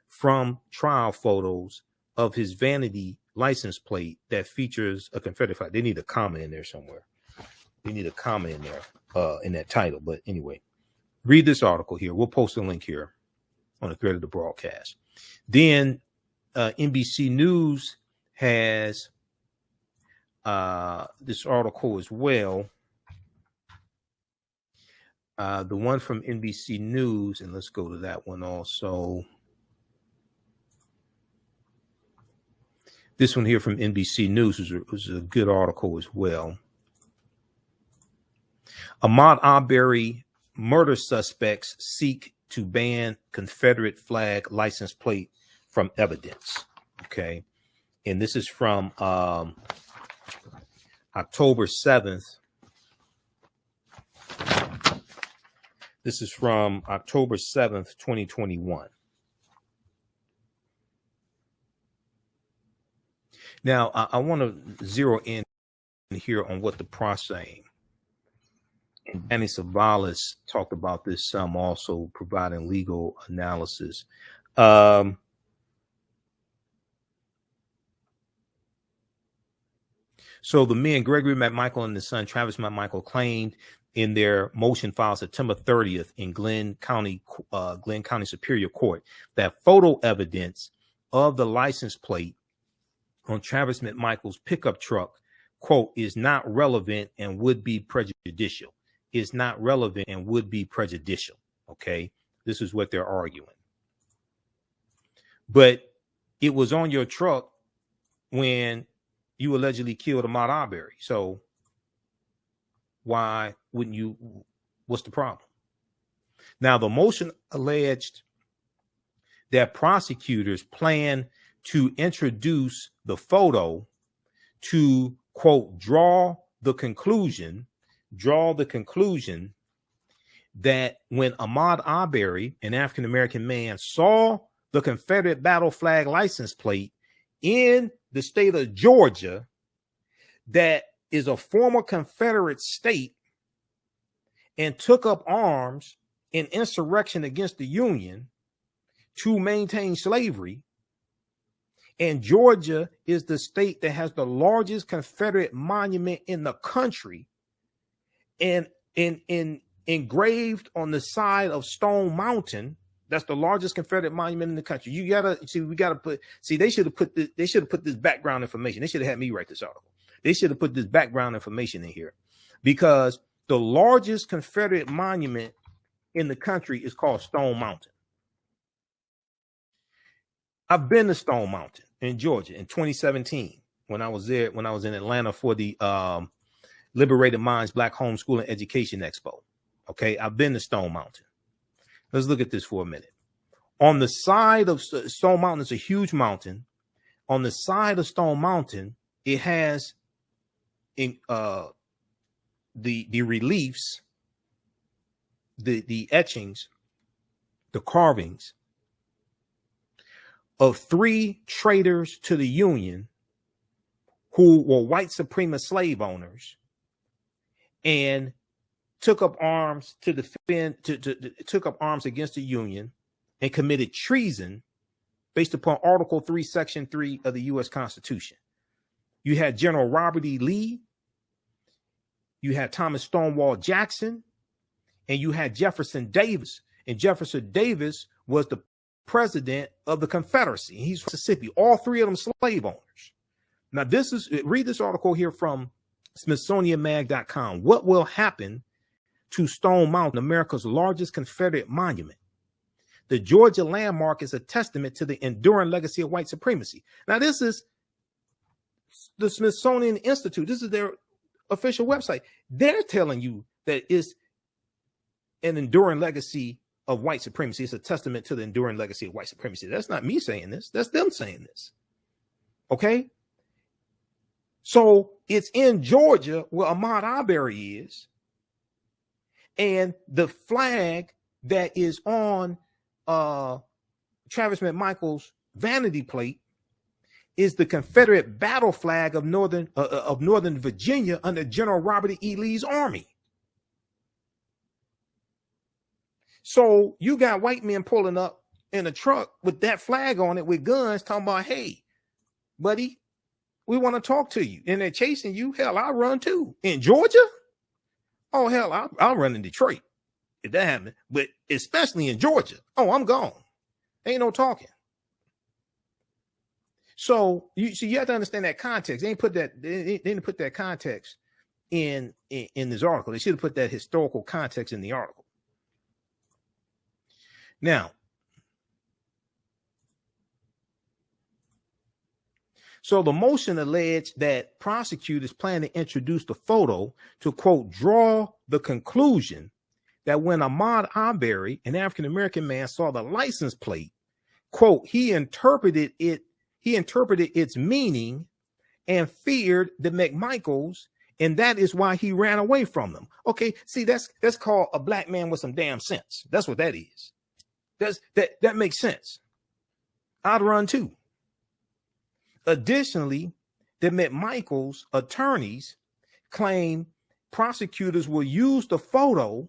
from trial photos of his vanity license plate that features a Confederate flag. They need a comma in there somewhere. They need a comma in there in that title. But anyway, read this article here. We'll post a link here. on the thread of the broadcast. Then NBC News has this article as well. The one from NBC News, and let's go to that one also. This one here from NBC News was a good article as well. Ahmaud Arbery murder suspects seek to ban Confederate flag license plate from evidence. Okay. And this is from October 7th. This is from October 7th, 2021. Now, I want to zero in here on what the process saying. And Danny Savalas talked about this some, also providing legal analysis. So the men, Gregory McMichael and his son, Travis McMichael, claimed in their motion filed September 30th in Glenn County Superior Court that photo evidence of the license plate on Travis McMichael's pickup truck, quote, is not relevant and would be prejudicial. Is not relevant and would be prejudicial. Okay. This is what they're arguing. But it was on your truck when you allegedly killed Ahmaud Arbery. So why wouldn't you? What's the problem? Now, the motion alleged that prosecutors plan to introduce the photo to, quote, draw the conclusion that when Ahmaud Arbery, an African-American man, saw the Confederate battle flag license plate in the state of Georgia, that is a former Confederate state, and took up arms in insurrection against the Union to maintain slavery. And Georgia is the state that has the largest Confederate monument in the country, and engraved on the side of Stone Mountain. That's the largest Confederate monument in the country. You gotta see. They should have put this background information. They should have had me write this article. They should have put this background information in here, because the largest Confederate monument in the country is called Stone Mountain. I've been to Stone Mountain in Georgia in 2017 when I was there, when I was in Atlanta for the Liberated Minds Black Homeschool and Education Expo. Okay, I've been to Stone Mountain. Let's look at this for a minute. On the side of Stone Mountain, it's a huge mountain. On the side of Stone Mountain, it has the reliefs, the etchings, the carvings of 3 traitors to the Union who were white supremacist slave owners and took up arms to defend, took up arms against the Union and committed treason based upon Article 3, Section 3 of the U.S. Constitution. You had General Robert E. Lee, you had Thomas Stonewall Jackson, and you had Jefferson Davis. And Jefferson Davis was the president of the Confederacy. He's from Mississippi. All 3 of them slave owners. Now, read this article here from SmithsonianMag.com. What will happen to Stone Mountain, America's largest Confederate monument? The Georgia landmark is a testament to the enduring legacy of white supremacy. Now, this is the Smithsonian Institute. This is their official website. They're telling you that it's an enduring legacy of white supremacy. It's a testament to the enduring legacy of white supremacy. That's not me saying this. That's them saying this. Okay? So it's in Georgia where Ahmaud Arbery is. And the flag that is on Travis McMichael's vanity plate is the Confederate battle flag of Northern Virginia under General Robert E. Lee's army. So you got white men pulling up in a truck with that flag on it with guns talking about, hey, buddy, we want to talk to you. And they're chasing you. Hell, I'll run too. In Georgia? Oh, hell, I'll run in Detroit if that happens. But especially in Georgia. Oh, I'm gone. Ain't no talking. So you have to understand that context. They didn't put that context in this article. They should have put that historical context in the article. Now, so the motion alleged that prosecutors plan to introduce the photo to, quote, draw the conclusion that when Ahmaud Arbery, an African-American man, saw the license plate, quote, he interpreted its meaning and feared the McMichaels, and that is why he ran away from them. Okay, see, that's called a black man with some damn sense. That's what that is. That makes sense. I'd run too. Additionally, the McMichaels attorneys claim prosecutors will use the photo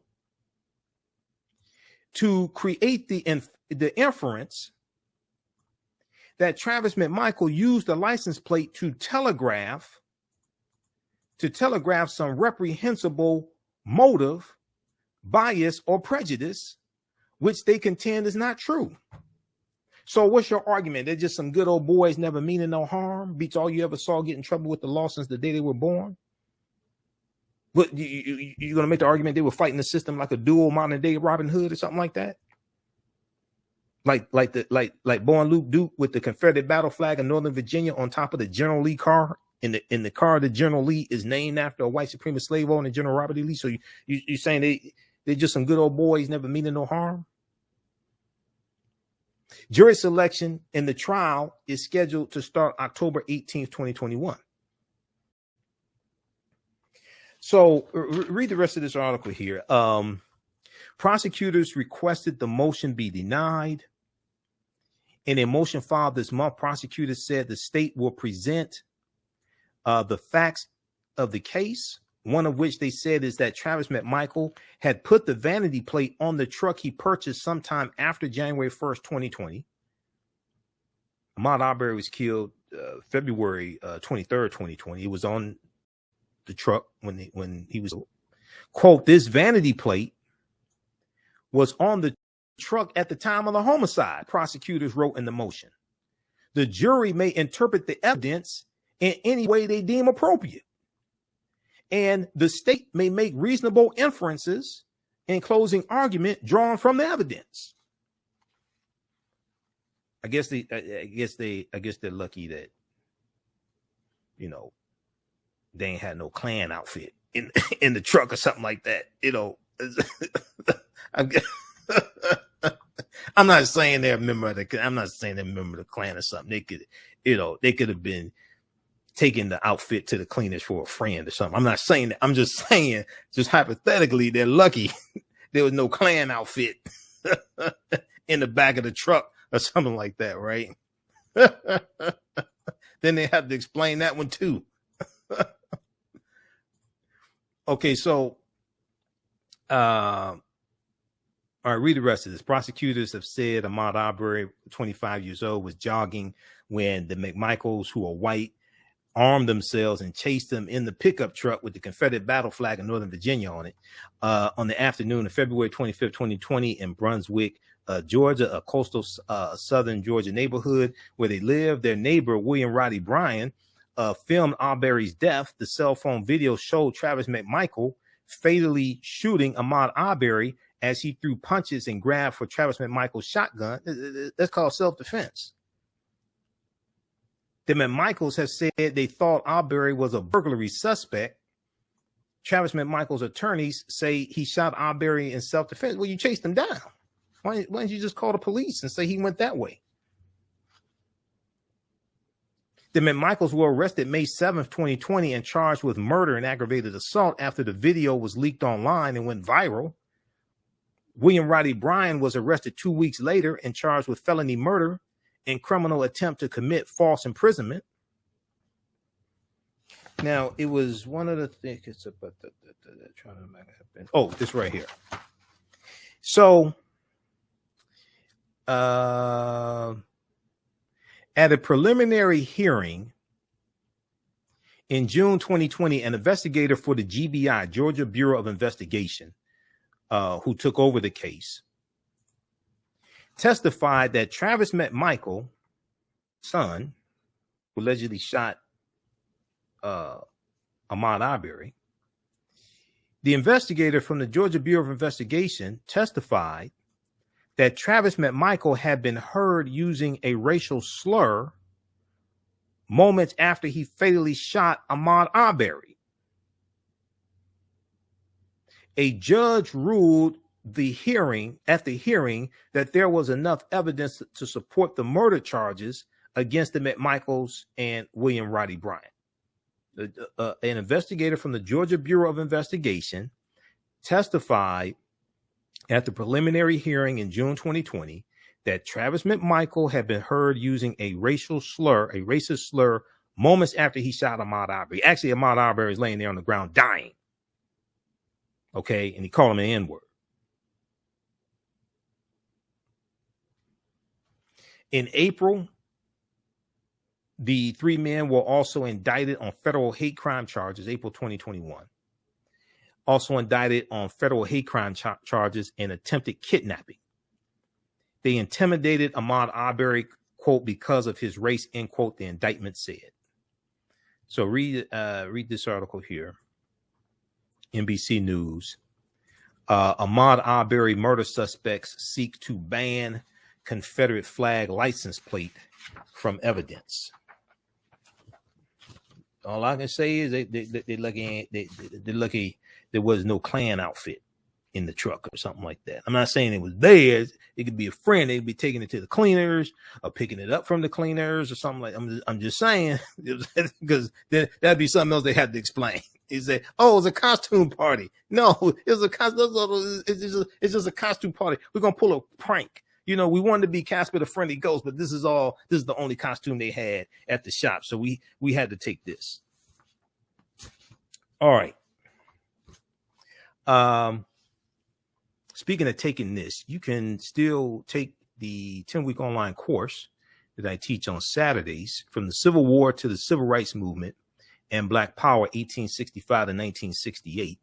to create the inference that Travis McMichael used the license plate to telegraph some reprehensible motive, bias, or prejudice, which they contend is not true. So what's your argument? They're just some good old boys never meaning no harm, beats all you ever saw get in trouble with the law since the day they were born? But you're going to make the argument they were fighting the system like a dual modern day Robin Hood or something like that? Like Born Luke Duke with the Confederate battle flag of Northern Virginia on top of the General Lee car. In the car, the General Lee is named after a white supremacist slave owner, General Robert E. Lee. So you're saying they're just some good old boys never meaning no harm? Jury selection in the trial is scheduled to start October 18th, 2021. So read the rest of this article here. Prosecutors requested the motion be denied. In a motion filed this month, prosecutors said the state will present the facts of the case, one of which they said is that Travis McMichael had put the vanity plate on the truck he purchased sometime after January 1st, 2020. Ahmaud Arbery was killed February 23rd, 2020. It was on the truck when he was, quote, this vanity plate was on the truck at the time of the homicide, prosecutors wrote in the motion. The jury may interpret the evidence in any way they deem appropriate, and the state may make reasonable inferences in closing argument drawn from the evidence. I guess they're lucky that, you know, they ain't had no Klan outfit in the truck or something like that. You know, I'm not saying they're a member of the Klan or something. They could have been taking the outfit to the cleaners for a friend or something. I'm not saying that. I'm just saying, just hypothetically, they're lucky there was no Klan outfit in the back of the truck or something like that, right? Then they have to explain that one too. Okay, so all right, read the rest of this. Prosecutors have said Ahmaud Arbery, 25 years old, was jogging when the McMichaels, who are white, armed themselves and chased him in the pickup truck with the Confederate battle flag of Northern Virginia on it on the afternoon of February 25th, 2020 in Brunswick, Georgia, a coastal southern Georgia neighborhood where they live. Their neighbor, William Roddy Bryan, filmed Arbery's death. The cell phone video showed Travis McMichael fatally shooting Ahmaud Arbery as he threw punches and grabbed for Travis McMichael's shotgun. That's called self-defense. The McMichaels have said they thought Arbery was a burglary suspect. Travis McMichael's attorneys say he shot Arbery in self-defense. Well, you chased him down. Why didn't you just call the police and say he went that way? The McMichaels were arrested May 7th, 2020 and charged with murder and aggravated assault after the video was leaked online and went viral. William Roddy Bryan was arrested 2 weeks later and charged with felony murder and criminal attempt to commit false imprisonment. Now, it was one of the things. It's about trying to make it happen. Oh, this right here. So, at a preliminary hearing in June 2020, an investigator for the GBI, Georgia Bureau of Investigation, who took over the case, testified that Travis met Michael, son, who allegedly shot Ahmaud Arbery. The investigator from the Georgia Bureau of Investigation testified that Travis met Michael had been heard using a racial slur moments after he fatally shot Ahmaud Arbery. A judge ruled at the hearing that there was enough evidence to support the murder charges against the McMichaels and William Roddy Bryant. An investigator from the Georgia Bureau of Investigation testified at the preliminary hearing in June 2020 that Travis McMichael had been heard using a racist slur moments after he shot Ahmaud Arbery. Actually, Ahmaud Arbery is laying there on the ground dying. Okay, and he called him an N-word. In April, the three men were also indicted on federal hate crime charges, April 2021. Also indicted on federal hate crime charges and attempted kidnapping. They intimidated Ahmaud Arbery, quote, because of his race, end quote, the indictment said. So read this article here. NBC News. Ahmaud Arbery murder suspects seek to ban Confederate flag license plate from evidence. All I can say is they're lucky there was no Klan outfit in the truck or something like that. I'm not saying it was theirs. It could be a friend. They'd be taking it to the cleaners or picking it up from the cleaners or something like that. I'm just saying, because that'd be something else they had to explain. He said, "Oh, it's a costume party." No, it's just a costume party. We're gonna pull a prank. You know, we wanted to be Casper the Friendly Ghost, but this is the only costume they had at the shop. So we had to take this. All right. Speaking of taking this, you can still take the 10-week online course that I teach on Saturdays, From the Civil War to the Civil Rights Movement and Black Power, 1865 to 1968,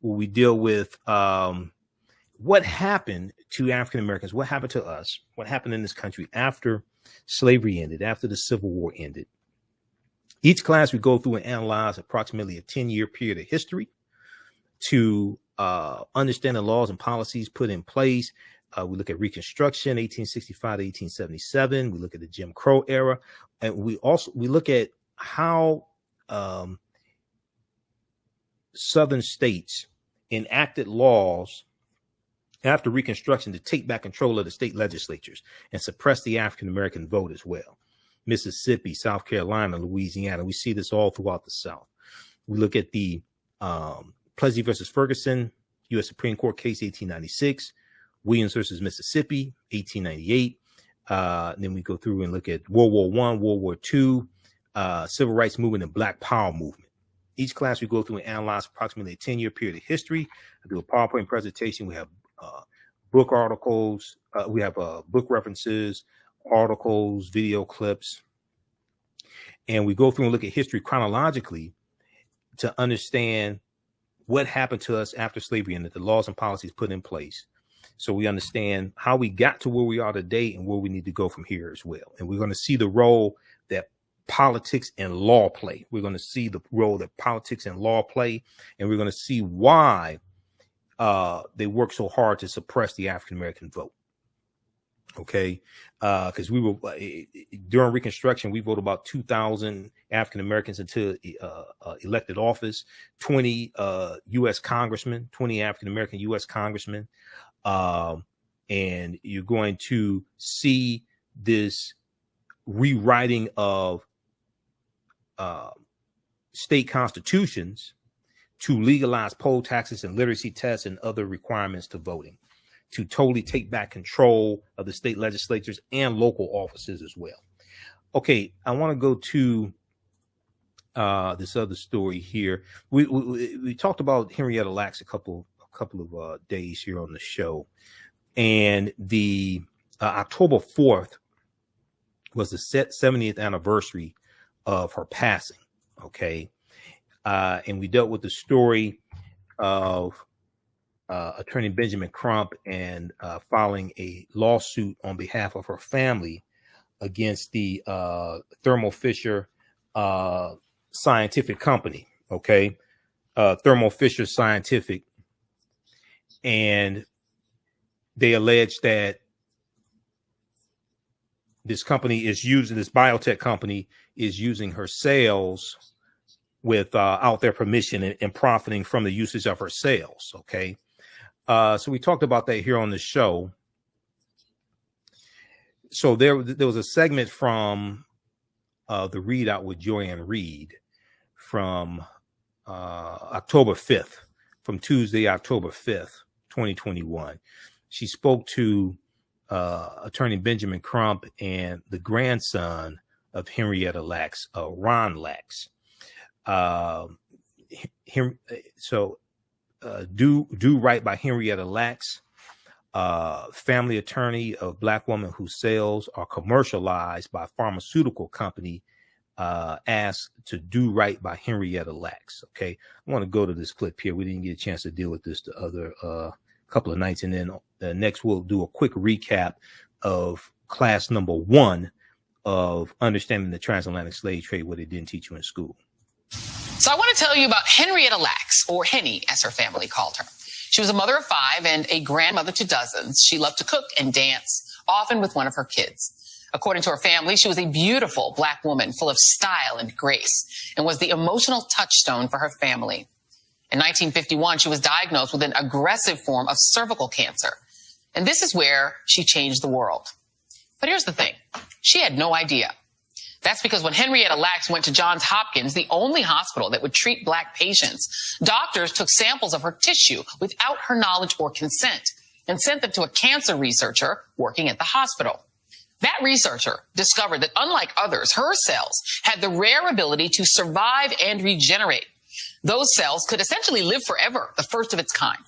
where we deal with what happened to African Americans, what happened to us, what happened in this country after slavery ended, after the Civil War ended. Each class we go through and analyze approximately a 10-year period of history to understand the laws and policies put in place. We look at Reconstruction, 1865 to 1877. We look at the Jim Crow era, and we look at how Southern states enacted laws after Reconstruction to take back control of the state legislatures and suppress the African American vote as well. Mississippi, South Carolina, Louisiana. We see this all throughout the South. We look at the Plessy versus Ferguson, U.S. Supreme Court case, 1896, Williams versus Mississippi, 1898. Then we go through and look at World War I, World War II, Civil Rights Movement, and Black Power Movement. Each class we go through and analyze approximately a 10-year period of history. I do a PowerPoint presentation. We have book articles. We have book references, articles, video clips. And we go through and look at history chronologically to understand what happened to us after slavery and the laws and policies put in place. So we understand how we got to where we are today and where we need to go from here as well. And we're going to see the role that politics and law play. We're going to see the role that politics and law play, and we're going to see why they work so hard to suppress the African American vote. Okay, because we were during Reconstruction, we voted about 2,000 African Americans into elected office, 20 U.S. congressmen, 20 African American U.S. congressmen, and you're going to see this rewriting of state constitutions to legalize poll taxes and literacy tests and other requirements to voting, to totally take back control of the state legislatures and local offices as well. Okay, I want to go to this other story here. We talked about Henrietta Lacks a couple of days here on the show, and the October 4th was the 70th anniversary of her passing. Okay, and we dealt with the story of Attorney Benjamin Crump and filing a lawsuit on behalf of her family against the Thermo Fisher Scientific Company. Okay. Thermo Fisher Scientific. And they allege that this biotech company is using her cells without their permission and profiting from the usage of her cells. Okay. So we talked about that here on the show. So there was a segment from the readout with Joanne Reed from October 5th, from Tuesday, October 5th, 2021. She spoke to Attorney Benjamin Crump and the grandson of Henrietta Lacks, Ron Lacks. Do Right by Henrietta Lacks, family attorney of Black woman whose cells are commercialized by pharmaceutical company, asked to do right by Henrietta Lacks. Okay, I want to go to this clip here. We didn't get a chance to deal with this the other couple of nights, and then next we'll do a quick recap of class number 1 of understanding the transatlantic slave trade, what they didn't teach you in school. So I want to tell you about Henrietta Lacks, or Henny, as her family called her. She was a mother of 5 and a grandmother to dozens. She loved to cook and dance, often with one of her kids. According to her family, she was a beautiful Black woman full of style and grace and was the emotional touchstone for her family. In 1951, she was diagnosed with an aggressive form of cervical cancer. And this is where she changed the world. But here's the thing. She had no idea. That's because when Henrietta Lacks went to Johns Hopkins, the only hospital that would treat Black patients, doctors took samples of her tissue without her knowledge or consent and sent them to a cancer researcher working at the hospital. That researcher discovered that unlike others, her cells had the rare ability to survive and regenerate. Those cells could essentially live forever, the first of its kind.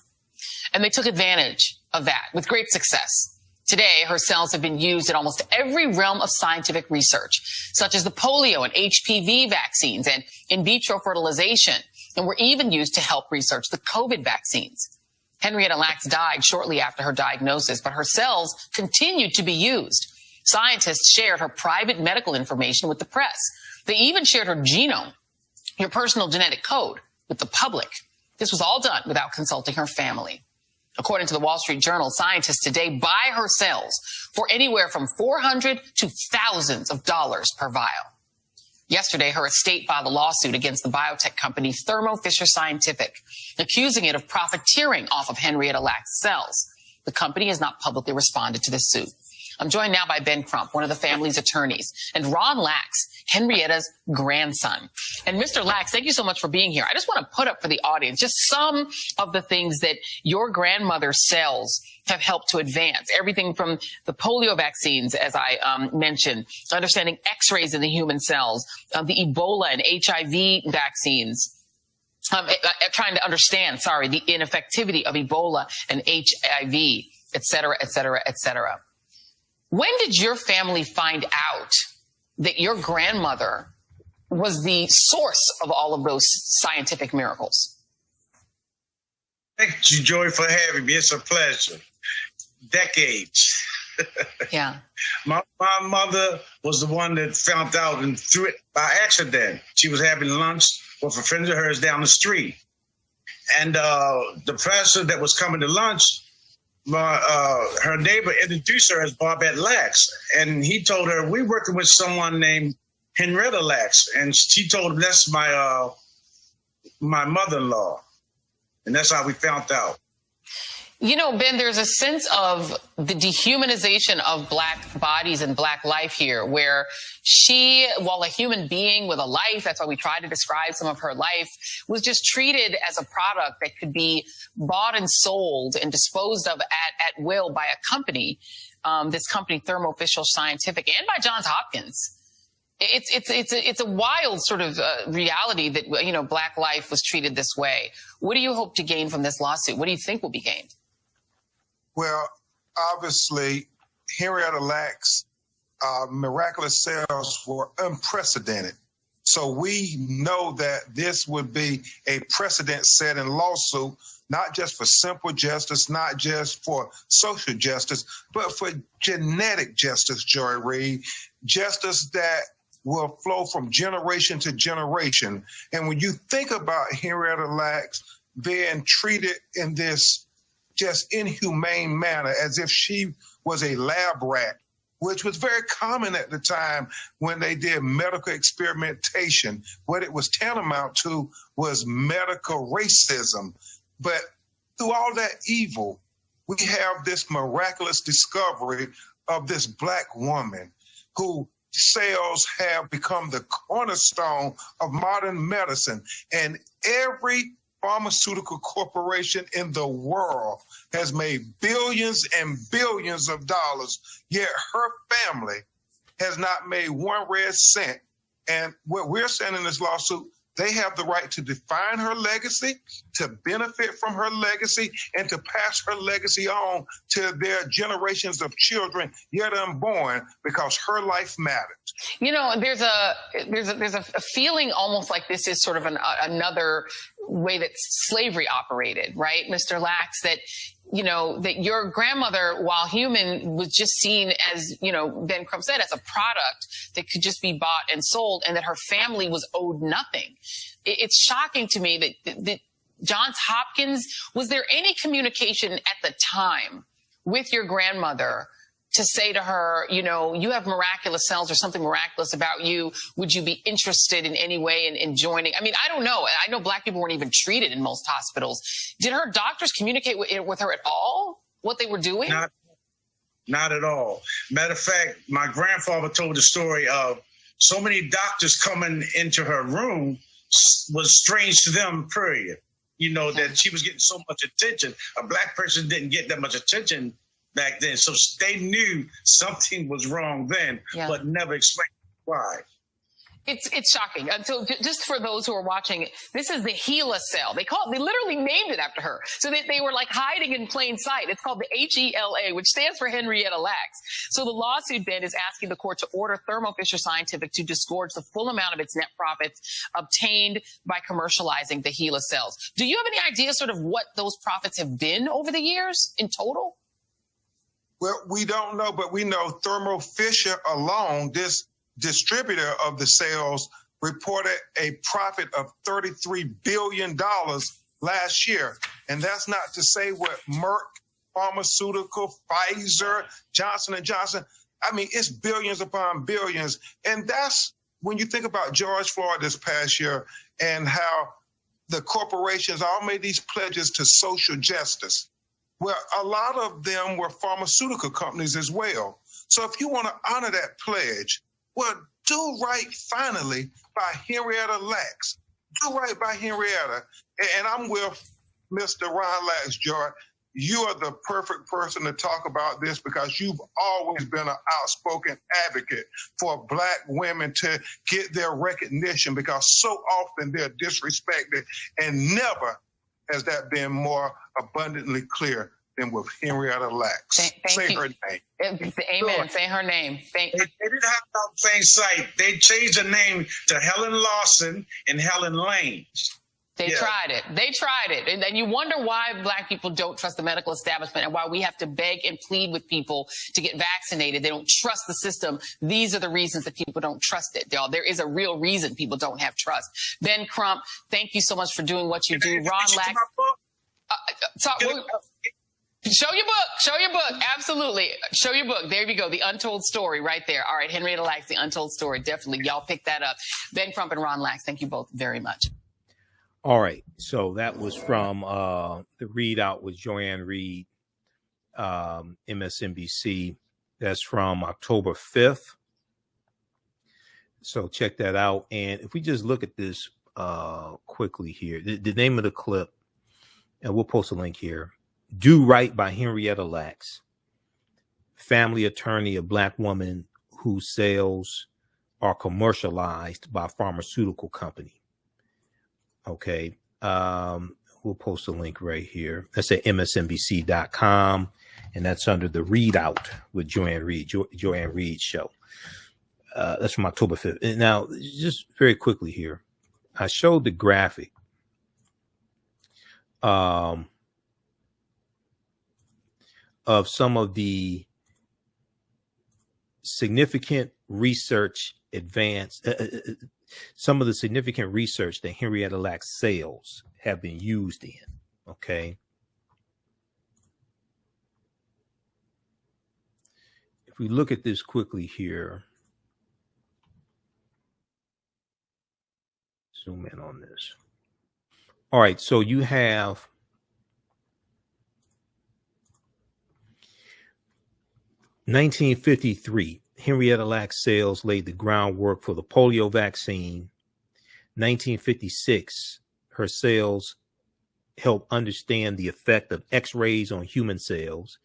And they took advantage of that with great success. Today, her cells have been used in almost every realm of scientific research, such as the polio and HPV vaccines and in vitro fertilization, and were even used to help research the COVID vaccines. Henrietta Lacks died shortly after her diagnosis, but her cells continued to be used. Scientists shared her private medical information with the press. They even shared her genome, her personal genetic code, with the public. This was all done without consulting her family. According to the Wall Street Journal, scientists today buy her cells for anywhere from $400 to thousands of dollars per vial. Yesterday, her estate filed a lawsuit against the biotech company Thermo Fisher Scientific, accusing it of profiteering off of Henrietta Lacks' cells. The company has not publicly responded to this suit. I'm joined now by Ben Crump, one of the family's attorneys, and Ron Lacks, Henrietta's grandson. And Mr. Lacks, thank you so much for being here. I just want to put up for the audience just some of the things that your grandmother's cells have helped to advance. Everything from the polio vaccines, as I mentioned, understanding X-rays in the human cells, the Ebola and HIV vaccines, trying to understand, the ineffectivity of Ebola and HIV, et cetera, et cetera, et cetera. When did your family find out that your grandmother was the source of all of those scientific miracles? Thank you, Joy, for having me. It's a pleasure. Decades. Yeah. My mother was the one that found out and threw it by accident. She was having lunch with a friend of hers down the street. And the professor that was coming to lunch, her neighbor introduced her as Barbette Lacks, and he told her, we're working with someone named Henrietta Lacks, and she told him that's my mother-in-law, and that's how we found out. You know, Ben, there's a sense of the dehumanization of Black bodies and Black life here, where she, while a human being with a life, that's why we try to describe some of her life, was just treated as a product that could be bought and sold and disposed of at will by a company, this company, Thermo Fisher Scientific, and by Johns Hopkins. It's a wild sort of reality that, you know, Black life was treated this way. What do you hope to gain from this lawsuit? What do you think will be gained? Well, obviously, Henrietta Lacks' miraculous cells were unprecedented. So we know that this would be a precedent-setting lawsuit not just for simple justice, not just for social justice, but for genetic justice, Joy Reid, justice that will flow from generation to generation. And when you think about Henrietta Lacks being treated in this just inhumane manner, as if she was a lab rat, which was very common at the time when they did medical experimentation. What it was tantamount to was medical racism. But through all that evil, we have this miraculous discovery of this Black woman who cells have become the cornerstone of modern medicine. And every pharmaceutical corporation in the world has made billions and billions of dollars, yet her family has not made one red cent. And what we're saying in this lawsuit, they have the right to define her legacy, to benefit from her legacy, and to pass her legacy on to their generations of children yet unborn, because her life matters. You know, there's a feeling almost like this is sort of another way that slavery operated, right, Mr. Lacks, that, you know, that your grandmother, while human, was just seen as, you know, Ben Crump said, as a product that could just be bought and sold, and that her family was owed nothing. It's shocking to me that Johns Hopkins, was there any communication at the time with your grandmother to say to her, you know, you have miraculous cells or something miraculous about you. Would you be interested in any way in joining? I mean, I don't know. I know Black people weren't even treated in most hospitals. Did her doctors communicate with her at all, what they were doing? Not at all. Matter of fact, my grandfather told the story of so many doctors coming into her room was strange to them, period. You know, that she was getting so much attention. A Black person didn't get that much attention back then. So they knew something was wrong then, but never explained why. It's shocking. And so just for those who are watching, this is the HeLa cell. They literally named it after her. So they were like hiding in plain sight. It's called the HeLa, which stands for Henrietta Lacks. So the lawsuit, Ben, is asking the court to order Thermo Fisher Scientific to disgorge the full amount of its net profits obtained by commercializing the HeLa cells. Do you have any idea sort of what those profits have been over the years in total? Well, we don't know, but we know Thermo Fisher alone, this distributor of the cells, reported a profit of $33 billion last year. And that's not to say what Merck Pharmaceutical, Pfizer, Johnson & Johnson, I mean, it's billions upon billions. And that's when you think about George Floyd this past year and how the corporations all made these pledges to social justice. Well, a lot of them were pharmaceutical companies as well. So if you want to honor that pledge, well, do right finally by Henrietta Lacks. Do right by Henrietta. And I'm with Mr. Ron Lacks, George. You are the perfect person to talk about this because you've always been an outspoken advocate for Black women to get their recognition, because so often they're disrespected, and never has that been more abundantly clear than with Henrietta Lacks. Say her name. Amen. Sure. Say her name. They didn't have it on the same site. They changed the name to Helen Lawson and Helen Lane. They tried it. They tried it. And then you wonder why Black people don't trust the medical establishment and why we have to beg and plead with people to get vaccinated. They don't trust the system. These are the reasons that people don't trust it. There is a real reason people don't have trust. Ben Crump, thank you so much for doing what you do. Ron Lacks. Show your book. Show your book. Absolutely. Show your book. There you go. The Untold Story right there. All right. Henrietta Lacks, The Untold Story. Definitely. Y'all pick that up. Ben Crump and Ron Lacks, thank you both very much. All right. So that was from the readout with Joanne Reed, MSNBC. That's from October 5th. So check that out. And if we just look at this quickly here, the name of the clip, and we'll post a link here. Do Right by Henrietta Lacks, family attorney, a Black woman whose sales are commercialized by a pharmaceutical company. Okay. We'll post a link right here. That's at msnbc.com. And that's under the readout with Joanne Reed, Joanne Reed show. That's from October 5th. And now, just very quickly here, I showed the graphic of some of the significant research some of the significant research that Henrietta Lacks cells have been used in. Okay. If we look at this quickly here, zoom in on this. All right. So you have (1953), Henrietta Lacks cells laid the groundwork for the polio vaccine. 1956, her cells helped understand the effect of X-rays on human cells.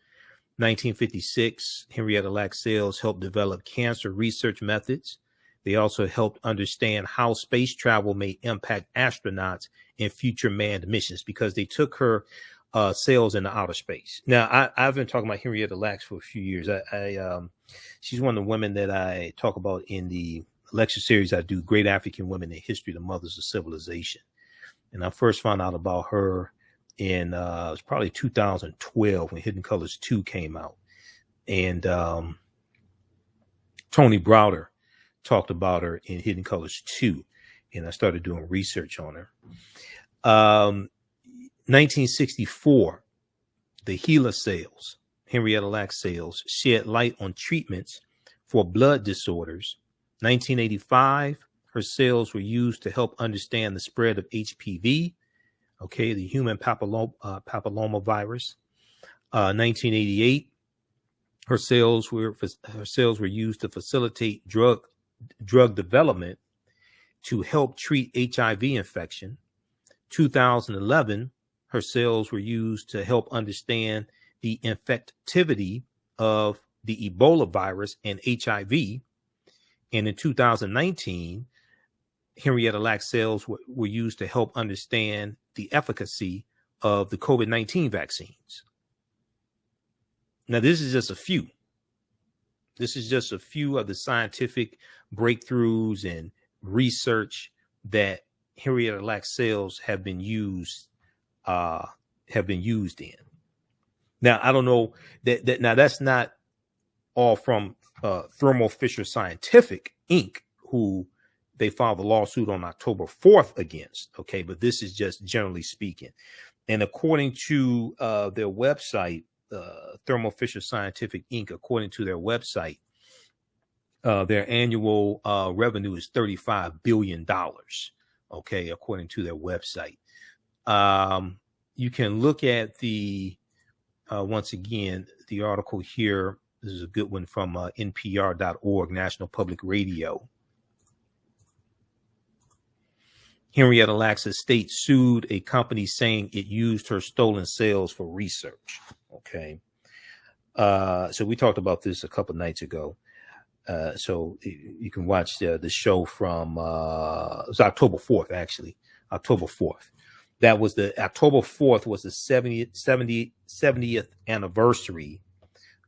1956, Henrietta Lacks cells helped develop cancer research methods. They also helped understand how space travel may impact astronauts in future manned missions, because they took her cells into outer space. Now, I've been talking about Henrietta Lacks for a few years. She's one of the women that I talk about in the lecture series I do, Great African Women in History, the Mothers of Civilization. And I first found out about her in it was probably 2012 when Hidden Colors 2 came out. And Tony Browder talked about her in Hidden Colors 2. And I started doing research on her. 1964, the HeLa cells, Henrietta Lacks cells, shed light on treatments for blood disorders. 1985, her cells were used to help understand the spread of HPV, okay, the human papilloma virus. 1988, her cells were used to facilitate drug development to help treat HIV infection. 2011, her cells were used to help understand the infectivity of the Ebola virus and HIV. And in 2019, Henrietta Lacks cells were used to help understand the efficacy of the COVID-19 vaccines. Now, this is just a few. This is just a few of the scientific breakthroughs and research that Henrietta Lacks cells have been used in. Now, I don't know that now that's not all from Thermo Fisher Scientific Inc., who they filed a lawsuit on October 4th against. Okay, but this is just generally speaking. And according to their website, Thermo Fisher Scientific Inc., according to their website, their annual revenue is $35 billion. Okay, according to their website. You can look at the, once again, the article here. This is a good one from NPR.org, National Public Radio. Henrietta Lacks' estate sued a company saying it used her stolen cells for research. Okay. So we talked about this a couple nights ago. So you can watch the show from, it was October 4th, actually, October 4th. That was October 4th was the 70th anniversary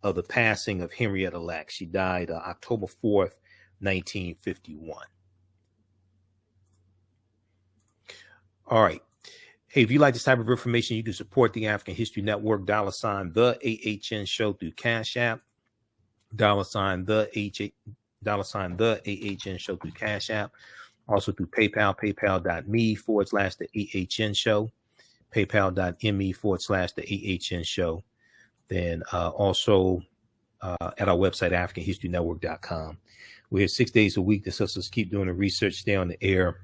of the passing of Henrietta Lacks. She died October 4th, 1951. All right. Hey, if you like this type of information, you can support the African History Network, $, the AHN show through Cash App, $, the AHN show through Cash App, also through PayPal, paypal.me/the AHN show, paypal.me/the AHN show. Then also at our website, AfricanHistoryNetwork.com. We're here 6 days a week. This helps us keep doing the research, stay on the air,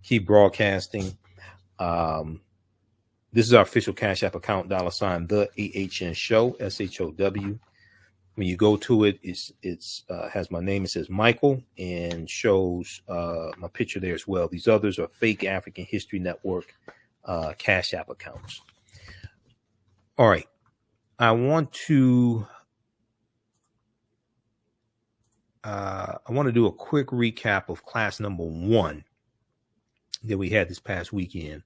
keep broadcasting. This is our official Cash App account, $, the AHN show, SHOW. When you go to it, it's has my name. It says Michael and shows my picture there as well. These others are fake African History Network Cash App accounts. All right. I want to do a quick recap of class number 1 that we had this past weekend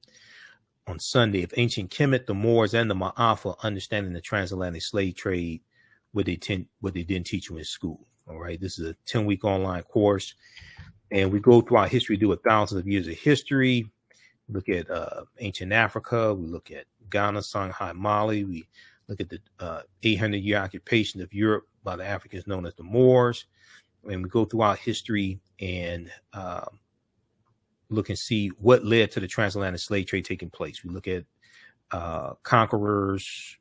on Sunday of Ancient Kemet, the Moors, and the Ma'afa, Understanding the Transatlantic Slave Trade, what they didn't teach you in school. All right. This is a 10-week online course, and we go through our history, do thousands of years of history. We look at ancient Africa. We look at Ghana, Songhai, Mali. We Look at the 800-year occupation of Europe by the Africans known as the Moors. And we go throughout history and look and see what led to the transatlantic slave trade taking place. We look at conquerors,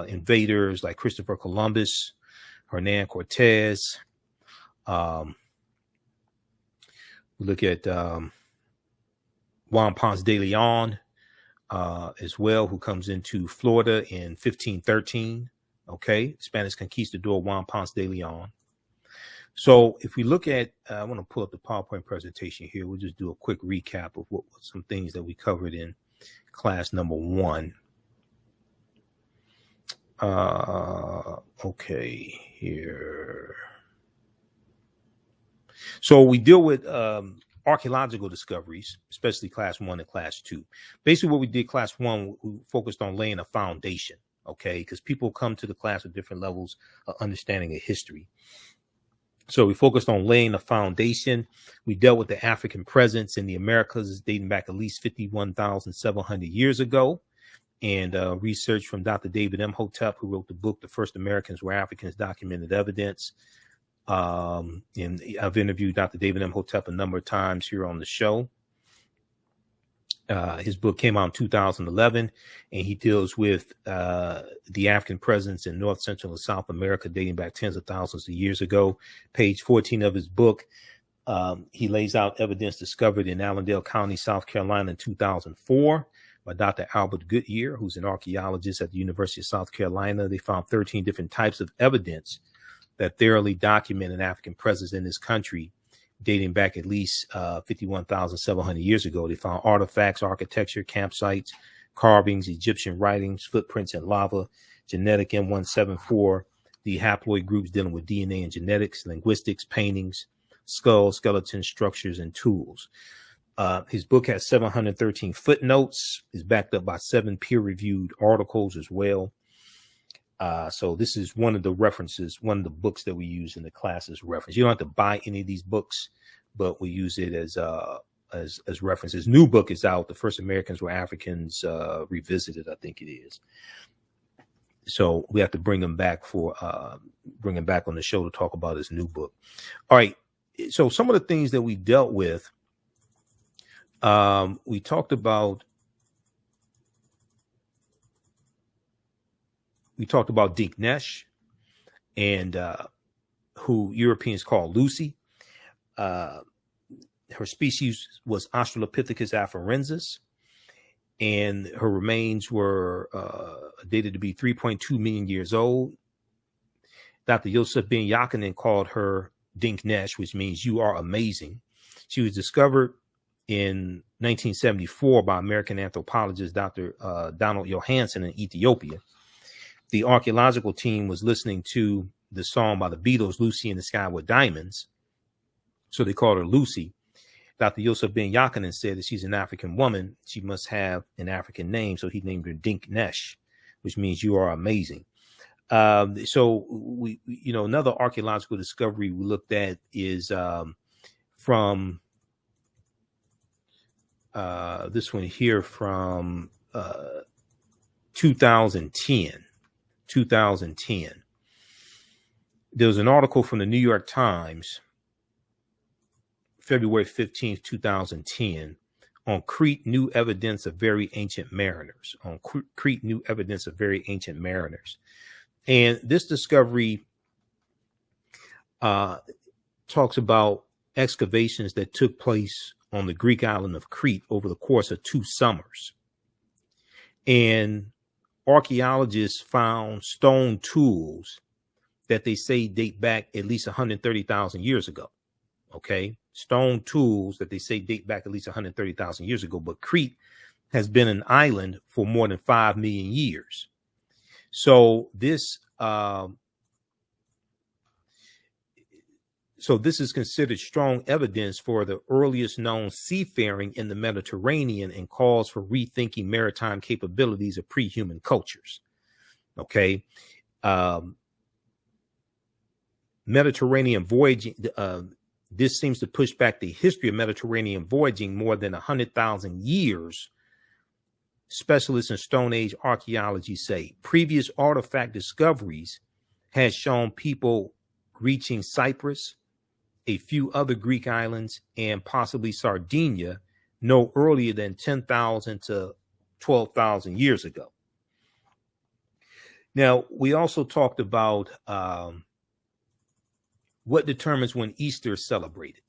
invaders like Christopher Columbus, Hernan Cortez. We look at Juan Ponce de Leon as well, who comes into Florida in 1513. Okay, Spanish conquistador Juan Ponce de Leon. So if we look at, I want to pull up the PowerPoint presentation here. We'll just do a quick recap of what some things that we covered in class number 1. Okay, here. So we deal with archaeological discoveries, especially class 1 and class 2. Basically what we did class 1, we focused on laying a foundation, okay, because people come to the class with different levels of understanding of history. So we focused on laying a foundation. We dealt with the African presence in the Americas dating back at least 51,700 years ago. And research from Dr. David Imhotep, who wrote the book, The First Americans Were Africans, Documented Evidence. And I've interviewed Dr. David Imhotep a number of times here on the show. His book came out in 2011, and he deals with the African presence in North, Central, and South America dating back tens of thousands of years ago. Page 14 of his book, he lays out evidence discovered in Allendale County, South Carolina in 2004 by Dr. Albert Goodyear, who's an archaeologist at the University of South Carolina. They found 13 different types of evidence that thoroughly document an African presence in this country dating back at least 51,700 years ago. They found artifacts, architecture, campsites, carvings, Egyptian writings, footprints in lava, genetic M174, the haploid groups dealing with DNA and genetics, linguistics, paintings, skulls, skeletons, structures, and tools. His book has 713 footnotes, is backed up by 7 peer-reviewed articles as well. So this is one of the references, one of the books that we use in the class as reference. You don't have to buy any of these books, but we use it as references. New book is out. The First Americans Were Africans Revisited, I think it is. So we have to bring him back on the show to talk about his new book. All right. So some of the things that we dealt with, we talked about Dinknesh, and who Europeans call Lucy. Her species was Australopithecus afarensis, and her remains were dated to be 3.2 million years old. Dr. Yosef Ben Yakinen called her Dinknesh, which means you are amazing. She was discovered in 1974 by American anthropologist Dr. Donald Johanson in Ethiopia. The archaeological team was listening to the song by the Beatles, Lucy in the Sky with Diamonds. So they called her Lucy. Dr. Yosef Ben Yakinen said that she's an African woman. She must have an African name. So he named her Dinknesh, which means you are amazing. So we, another archaeological discovery we looked at is from this one here from 2010. There was an article from the New York Times, February 15th, 2010, on Crete, new evidence of very ancient mariners. And this discovery talks about excavations that took place on the Greek island of Crete over the course of 2 summers. And archaeologists found stone tools that they say date back at least 130,000 years ago. Okay. Stone tools that they say date back at least 130,000 years ago. But Crete has been an island for more than 5 million years. So this is considered strong evidence for the earliest known seafaring in the Mediterranean and calls for rethinking maritime capabilities of pre-human cultures. Okay. Mediterranean voyaging, this seems to push back the history of Mediterranean voyaging more than 100,000 years specialists in Stone Age archaeology say previous artifact discoveries has shown people reaching Cyprus, a few other Greek islands, and possibly Sardinia no earlier than 10,000 to 12,000 years ago. Now, we also talked about what determines when Easter is celebrated.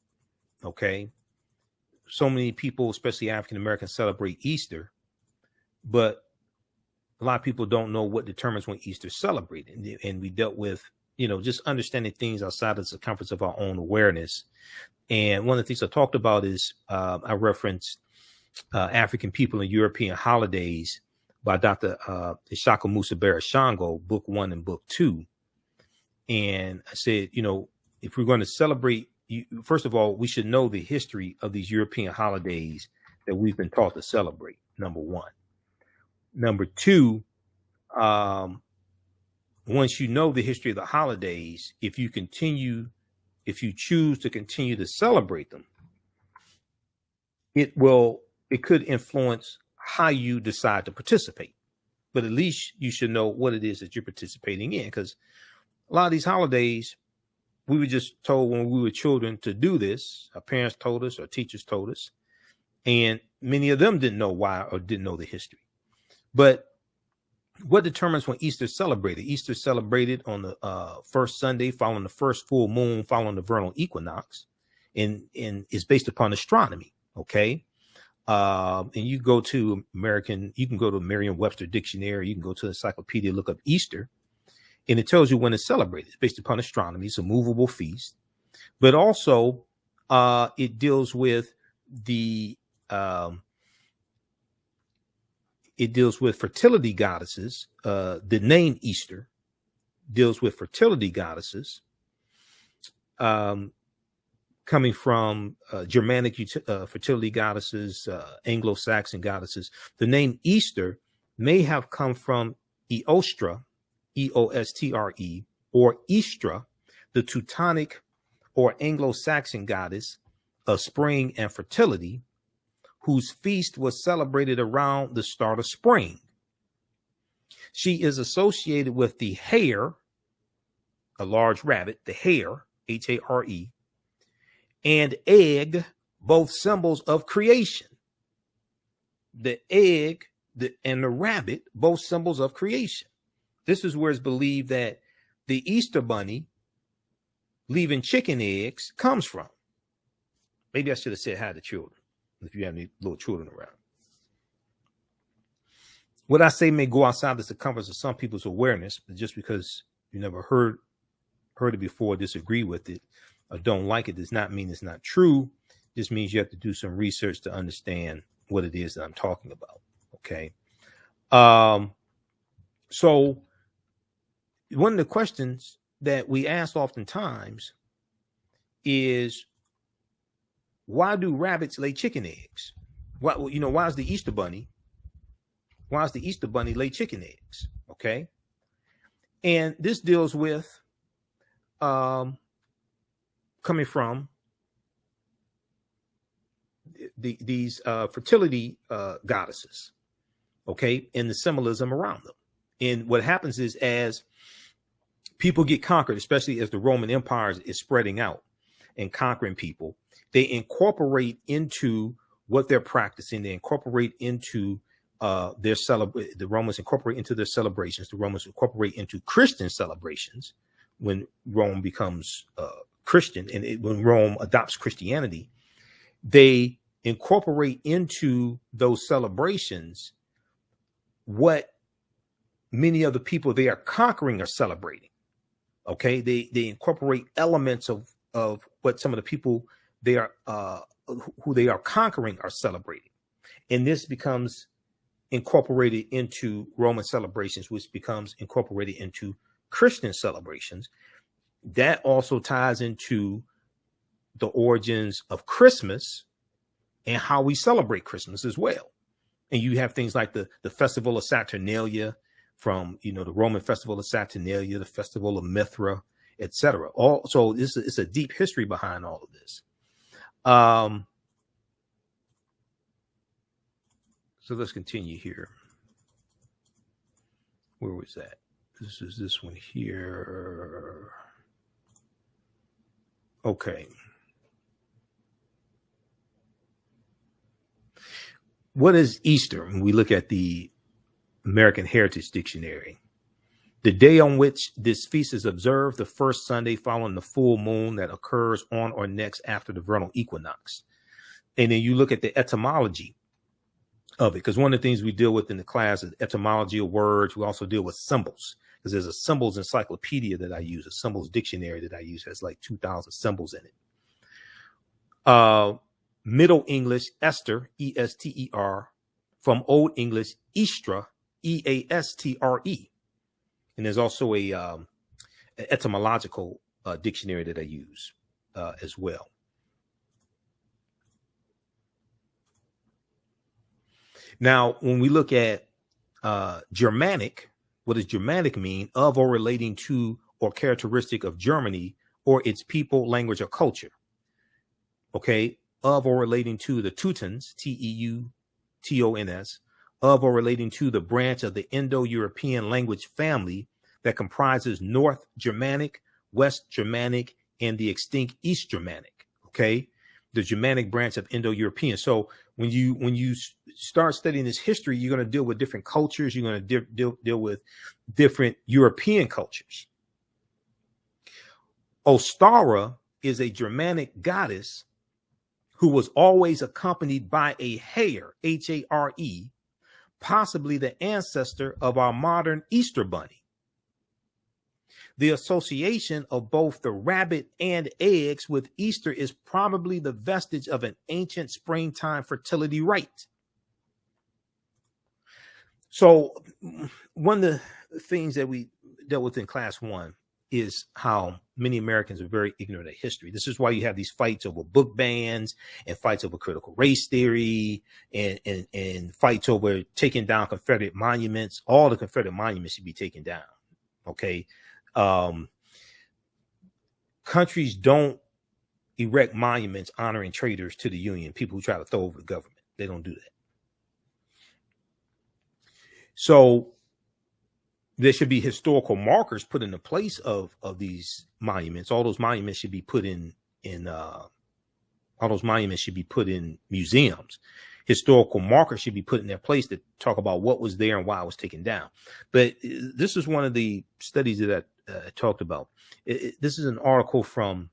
Okay. So many people, especially African Americans, celebrate Easter, but a lot of people don't know what determines when Easter is celebrated. And we dealt with, just understanding things outside of the circumference of our own awareness. And one of the things I talked about is I referenced African People and European Holidays by Dr. Ishaka Musa Barashango, book 1 and book 2. And I said, if we're going to celebrate, first of all, we should know the history of these European holidays that we've been taught to celebrate, number one. Number two, once you know the history of the holidays, if you choose to continue to celebrate them, it could influence how you decide to participate. But at least you should know what it is that you're participating in, because a lot of these holidays, we were just told when we were children to do this. Our parents told us, our teachers told us, and many of them didn't know why or didn't know the history. But what determines when Easter is celebrated? Easter is celebrated on the first Sunday following the first full moon, following the vernal equinox, and is based upon astronomy. Okay. And you go to you can go to Merriam-Webster dictionary, you can go to the encyclopedia, look up Easter, and it tells you when it's celebrated. It's based upon astronomy. It's a movable feast, but also it deals with fertility goddesses. The name Easter deals with fertility goddesses, coming from Germanic fertility goddesses, Anglo-Saxon goddesses. The name Easter may have come from Eostre, E-O-S-T-R-E, or Istra, the Teutonic or Anglo-Saxon goddess of spring and fertility, whose feast was celebrated around the start of spring. She is associated with the hare, a large rabbit, the hare, H-A-R-E, and egg, both symbols of creation. The egg and the rabbit, both symbols of creation. This is where it's believed that the Easter bunny leaving chicken eggs comes from. Maybe I should have said hi to children, if you have any little children around. What I say may go outside the circumference of some people's awareness, but just because you never heard it before, disagree with it, or don't like it, does not mean it's not true. It just means you have to do some research to understand what it is that I'm talking about. Okay. So one of the questions that we ask oftentimes is, why do rabbits lay chicken eggs? Why is the Easter bunny lay chicken eggs? Okay. And this deals with coming from these fertility goddesses, okay, and the symbolism around them. And what happens is, as people get conquered, especially as the Roman Empire is spreading out and conquering people, they incorporate into what they're practicing. They incorporate into the Romans incorporate into their celebrations. The Romans incorporate into Christian celebrations when Rome becomes Christian, and when Rome adopts Christianity, they incorporate into those celebrations what many of the people they are conquering are celebrating. Okay, they incorporate elements of what some of the people they are who they are conquering are celebrating, and this becomes incorporated into Roman celebrations, which becomes incorporated into Christian celebrations. That also ties into the origins of Christmas and how we celebrate Christmas as well. And you have things like the festival of Saturnalia, from the Roman festival of Saturnalia, the festival of Mithra, etc. So it's a deep history behind all of this. So let's continue here. Where was that? This is this one here. Okay. What is Easter? When we look at the American Heritage Dictionary, the day on which this feast is observed, the first Sunday following the full moon that occurs on or next after the vernal equinox. And then you look at the etymology of it, because one of the things we deal with in the class is etymology of words. We also deal with symbols, because there's a symbols encyclopedia that I use, a symbols dictionary that I use, has like 2,000 symbols in it. Middle English, Esther, E-S-T-E-R, from Old English, Eastre, E-A-S-T-R-E. And there's also a etymological dictionary that I use as well. Now, when we look at Germanic, what does Germanic mean? Of or relating to or characteristic of Germany or its people, language, or culture. Okay. Of or relating to the Teutons, T-E-U-T-O-N-S, of or relating to the branch of the Indo-European language family that comprises North Germanic, West Germanic, and the extinct East Germanic. Okay. The Germanic branch of Indo-European. So when you start studying this history, you're going to deal with different cultures. You're going to deal with different European cultures. Ostara is a Germanic goddess who was always accompanied by a hare, H-A-R-E, possibly the ancestor of our modern Easter bunny. The association of both the rabbit and eggs with Easter is probably the vestige of an ancient springtime fertility rite. So one of the things that we dealt with in class 1 is how many Americans are very ignorant of history. This is why you have these fights over book bans and fights over critical race theory and fights over taking down Confederate monuments. All the Confederate monuments should be taken down. Okay. Countries don't erect monuments honoring traitors to the Union, people who try to throw over the government. They don't do that. So there should be historical markers put in the place of these monuments. All those monuments should be put in museums. Historical markers should be put in their place to talk about what was there and why it was taken down. But this is one of the studies that I talked about. This is an article from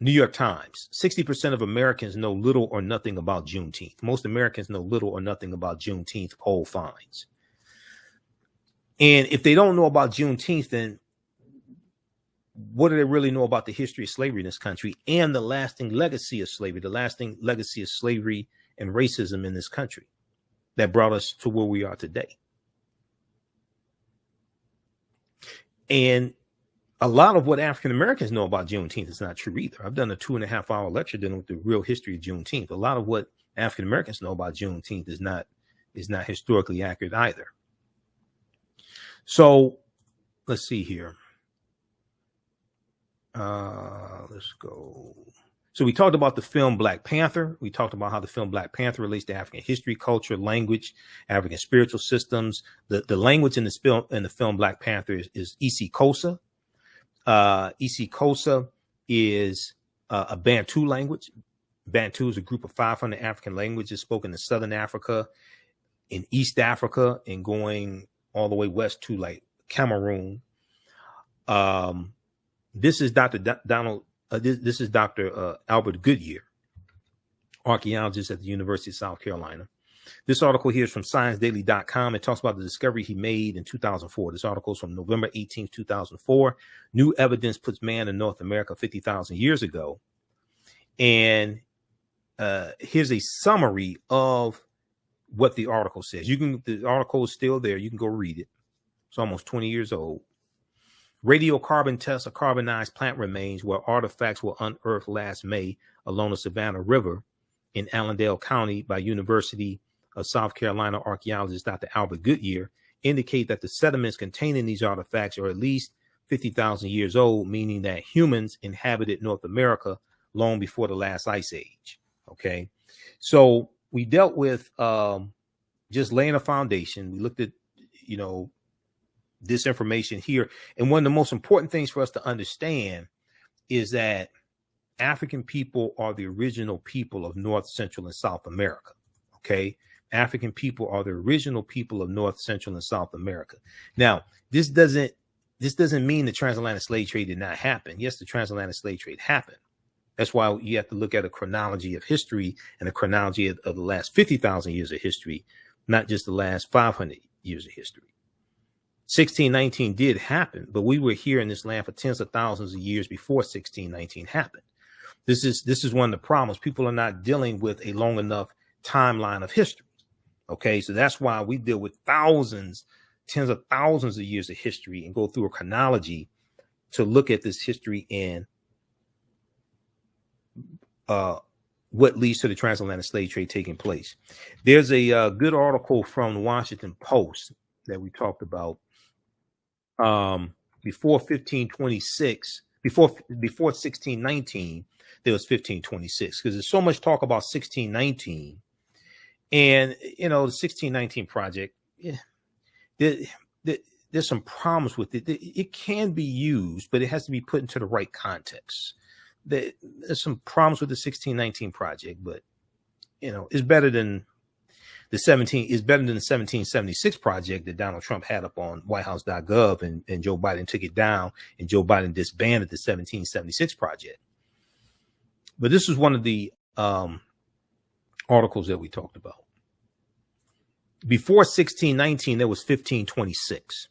New York Times. 60% of Americans know little or nothing about Juneteenth. Most Americans know little or nothing about Juneteenth, poll finds. And if they don't know about Juneteenth, then what do they really know about the history of slavery in this country and the lasting legacy of slavery, and racism in this country that brought us to where we are today? And a lot of what African Americans know about Juneteenth is not true either. I've done a 2.5-hour lecture dealing with the real history of Juneteenth. A lot of what African Americans know about Juneteenth is not historically accurate either. So let's see here. Let's go. So we talked about the film Black Panther. We talked about how the film Black Panther relates to African history, culture, language, African spiritual systems. The language in the film Black Panther is isiXhosa. isiXhosa is a Bantu language. Bantu is a group of 500 African languages spoken in Southern Africa, in East Africa, and going all the way west to like Cameroon. This is Dr. Albert Goodyear, archaeologist at the University of South Carolina. This article here is from ScienceDaily.com. It talks about the discovery he made in 2004. This article is from November 18, 2004. New evidence puts man in North America 50,000 years ago. And here's a summary of what the article says. The article is still there. You can go read it. It's almost 20 years old. Radiocarbon tests of carbonized plant remains where artifacts were unearthed last May along the Savannah River in Allendale County by University of South Carolina archaeologist Dr. Albert Goodyear indicate that the sediments containing these artifacts are at least 50,000 years old, meaning that humans inhabited North America long before the last ice age. Okay. So we dealt with just laying a foundation. We looked at, this information here. And one of the most important things for us to understand is that African people are the original people of North, Central, and South America. Okay. African people are the original people of North, Central, and South America. Now, this doesn't mean the transatlantic slave trade did not happen. Yes, the transatlantic slave trade happened. That's why you have to look at a chronology of history and a chronology of the last 50,000 years of history, not just the last 500 years of history. 1619 did happen, but we were here in this land for tens of thousands of years before 1619 happened. This is one of the problems. People are not dealing with a long enough timeline of history. Okay, so that's why we deal with tens of thousands of years of history and go through a chronology to look at this history and what leads to the transatlantic slave trade taking place. There's a good article from the Washington Post that we talked about before 1526, before 1619, there was 1526, because there's so much talk about 1619. And, the 1619 project, there's some problems with it. It can be used, but it has to be put into the right context. There's some problems with the 1619 project, but, it's better than the 1776 project that Donald Trump had up on whitehouse.gov, and Joe Biden took it down, and Joe Biden disbanded the 1776 project. But this is one of the articles that we talked about. Before 1619, there was 1526.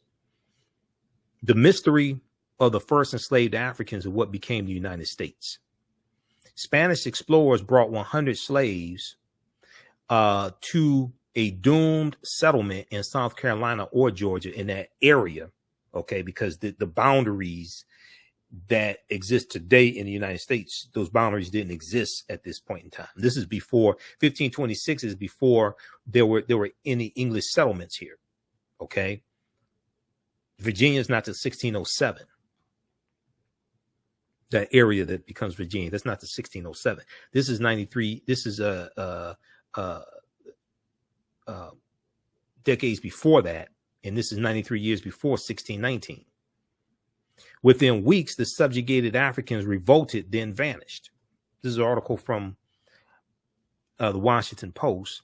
The mystery of the first enslaved Africans of what became the United States. Spanish explorers brought 100 slaves to a doomed settlement in South Carolina or Georgia, in that area, okay, because the boundaries that exist today in the United States, those boundaries didn't exist at this point in time. This is before 1526, is before there were any English settlements here, okay? Virginia is not to 1607. That area that becomes Virginia, that's not to 1607. This is 93. This is decades before that, and this is 93 years before 1619. Within weeks, the subjugated Africans revolted, then vanished. This is an article from the Washington Post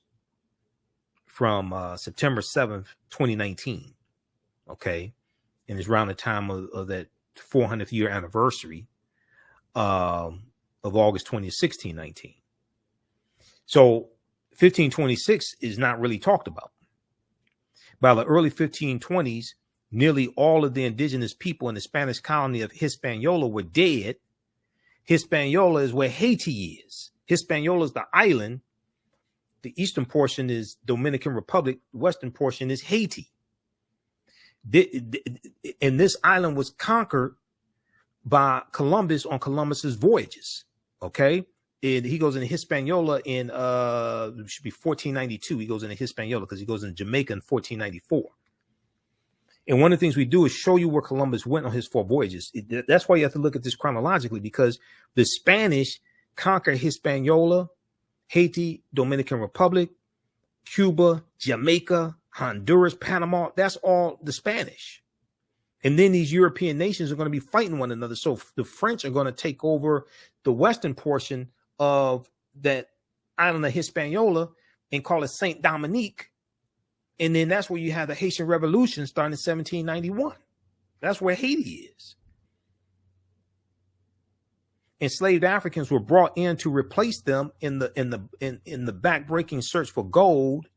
from September 7th, 2019. Okay, and it's around the time of that 400th year anniversary of August 20th, 1619. So 1526 is not really talked about. By the early 1520s, nearly all of the indigenous people in the Spanish colony of Hispaniola were dead. Hispaniola is where Haiti is. Hispaniola is the island. The eastern portion is Dominican Republic. The western portion is Haiti. And this island was conquered by Columbus on Columbus's voyages. Okay. And he goes into Hispaniola in it should be 1492. He goes into Hispaniola because he goes into Jamaica in 1494. And one of the things we do is show you where Columbus went on his 4 voyages. That's why you have to look at this chronologically, because the Spanish conquered Hispaniola, Haiti, Dominican Republic, Cuba, Jamaica, Honduras, Panama. That's all the Spanish. And then these European nations are going to be fighting one another. So the French are going to take over the western portion of that island of Hispaniola and call it Saint Dominique. And then that's where you have the Haitian Revolution starting in 1791. That's where Haiti is. Enslaved Africans were brought in to replace them in the backbreaking search for gold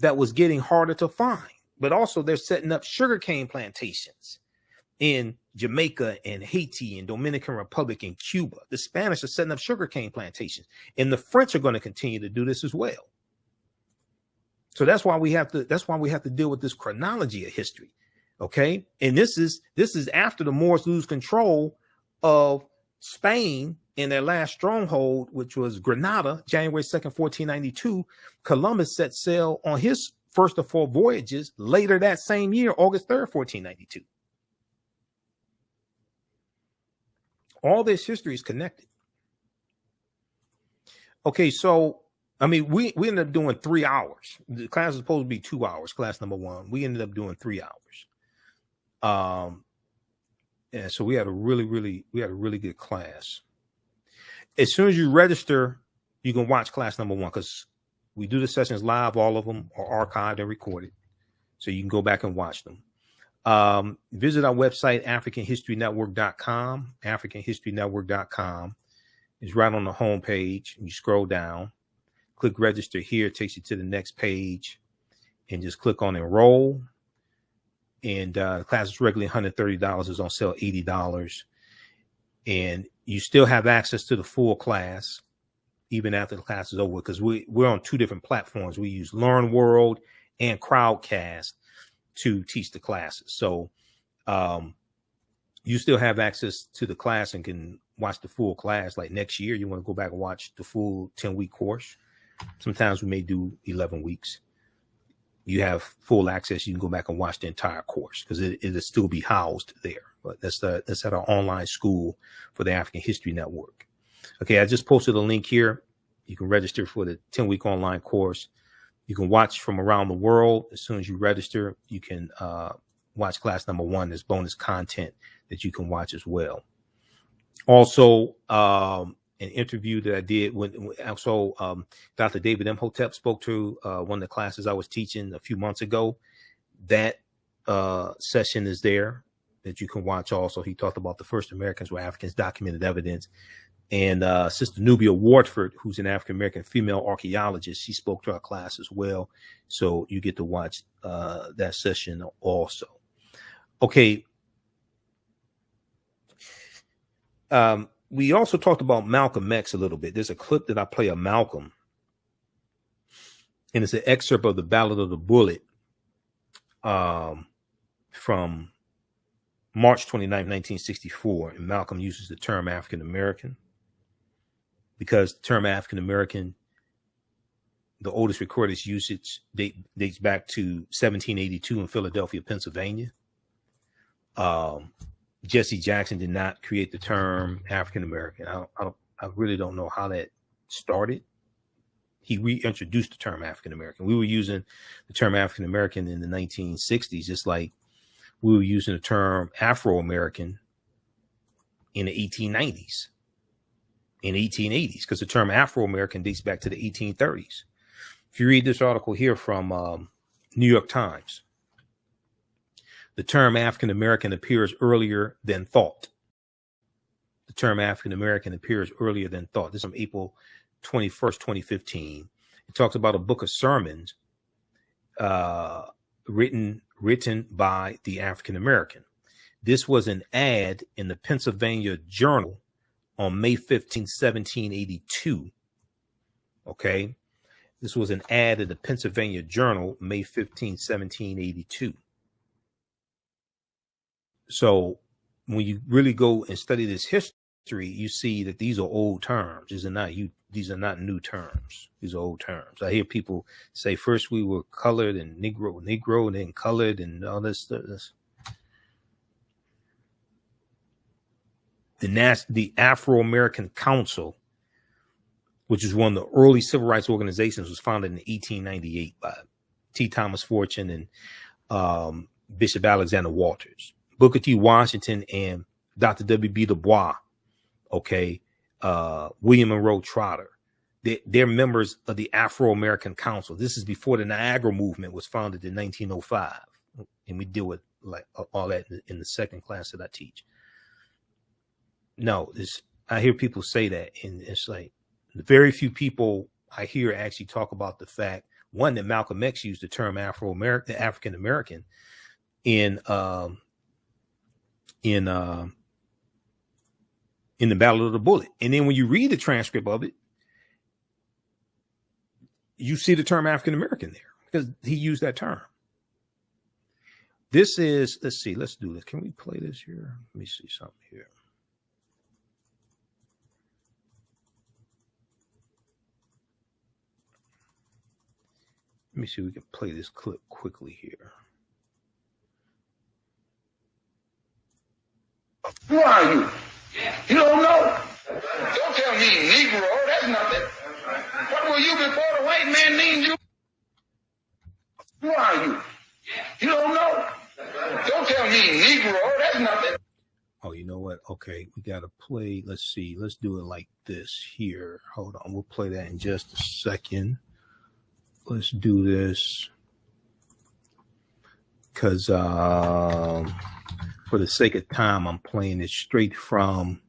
that was getting harder to find. But also they're setting up sugarcane plantations in Jamaica and Haiti and Dominican Republic and Cuba. The Spanish are setting up sugarcane plantations, and the French are going to continue to do this as well. So that's why we have to deal with this chronology of history. Okay. And this is after the Moors lose control of Spain in their last stronghold, which was Granada, January 2nd, 1492. Columbus set sail on his first of 4 voyages later that same year, August 3rd, 1492. All this history is connected. Okay, so I mean, we ended up doing 3 hours. The class was supposed to be 2 hours, class number 1. We ended up doing 3 hours. And so we had a really good class. As soon as you register, you can watch class number 1 because we do the sessions live. All of them are archived and recorded, so you can go back and watch them. Visit our website, AfricanHistoryNetwork.com. AfricanHistoryNetwork.com is right on the home page. You scroll down, click register here. It takes you to the next page, and just click on enroll. And the class is regularly $130. It's on sale $80. And you still have access to the full class even after the class is over, because we're on 2 different platforms. We use Learn World and Crowdcast to teach the classes. So you still have access to the class and can watch the full class. Like next year, you want to go back and watch the full 10-week course. Sometimes we may do 11 weeks. You have full access. You can go back and watch the entire course because it'll still be housed there. But that's at our online school for the African History Network. Okay, I just posted a link here. You can register for the 10-week online course. You can watch from around the world. As soon as you register, you can watch class number 1. There's bonus content that you can watch as well. Also, an interview that I did Dr. David Imhotep spoke to one of the classes I was teaching a few months ago. That session is there that you can watch also. He talked about the first Americans were Africans, documented evidence. And Sister Nubia Wardford, who's an African-American female archaeologist, she spoke to our class as well. So you get to watch that session also. Okay. We also talked about Malcolm X a little bit. There's a clip that I play of Malcolm, and it's an excerpt of the Ballad of the Bullet from March 29, 1964. And Malcolm uses the term African-American because the term African-American, the oldest recorded usage dates back to 1782 in Philadelphia, Pennsylvania. Jesse Jackson did not create the term African-American. I really don't know how that started. He reintroduced the term African-American. We were using the term African-American in the 1960s, just like we were using the term Afro-American in the 1890s, in the 1880s, because the term Afro-American dates back to the 1830s. If you read this article here from New York Times, the term African-American appears earlier than thought. The term African-American appears earlier than thought. This is from April 21st, 2015. It talks about a book of sermons written by the African-American. This was an ad in the Pennsylvania Journal on May 15, 1782. Okay. This was an ad in the Pennsylvania Journal, May 15, 1782. So when you really go and study this history, you see that these are old terms. These are not new terms. These are old terms. I hear people say first we were colored and Negro, and then colored and all this stuff. The Afro-American Council, which is one of the early civil rights organizations, was founded in 1898 by T. Thomas Fortune and Bishop Alexander Walters. Booker T. Washington and Dr. W.B. Du Bois, okay, William Monroe Trotter. They're members of the Afro-American Council. This is before the Niagara Movement was founded in 1905. And we deal with like all that in the second class that I teach. No, I hear people say that, and it's like very few people I hear actually talk about the fact, one, that Malcolm X used the term African-American in the Battle of the Bullet. And then when you read the transcript of it, you see the term African-American there because he used that term. This is, let's see, let's do this. Can we play this here? Let me see something here. Let me see if we can play this clip quickly here. Who are you? You don't know. Don't tell me Negro. That's nothing. What were were you before the white man named you? Who are you? You don't know? Don't tell me Negro. That's nothing. Oh, you know what? Okay, we got to play. Let's see. Let's do it like this here. Hold on. We'll play that in just a second. Let's do this. Because for the sake of time, I'm playing it straight from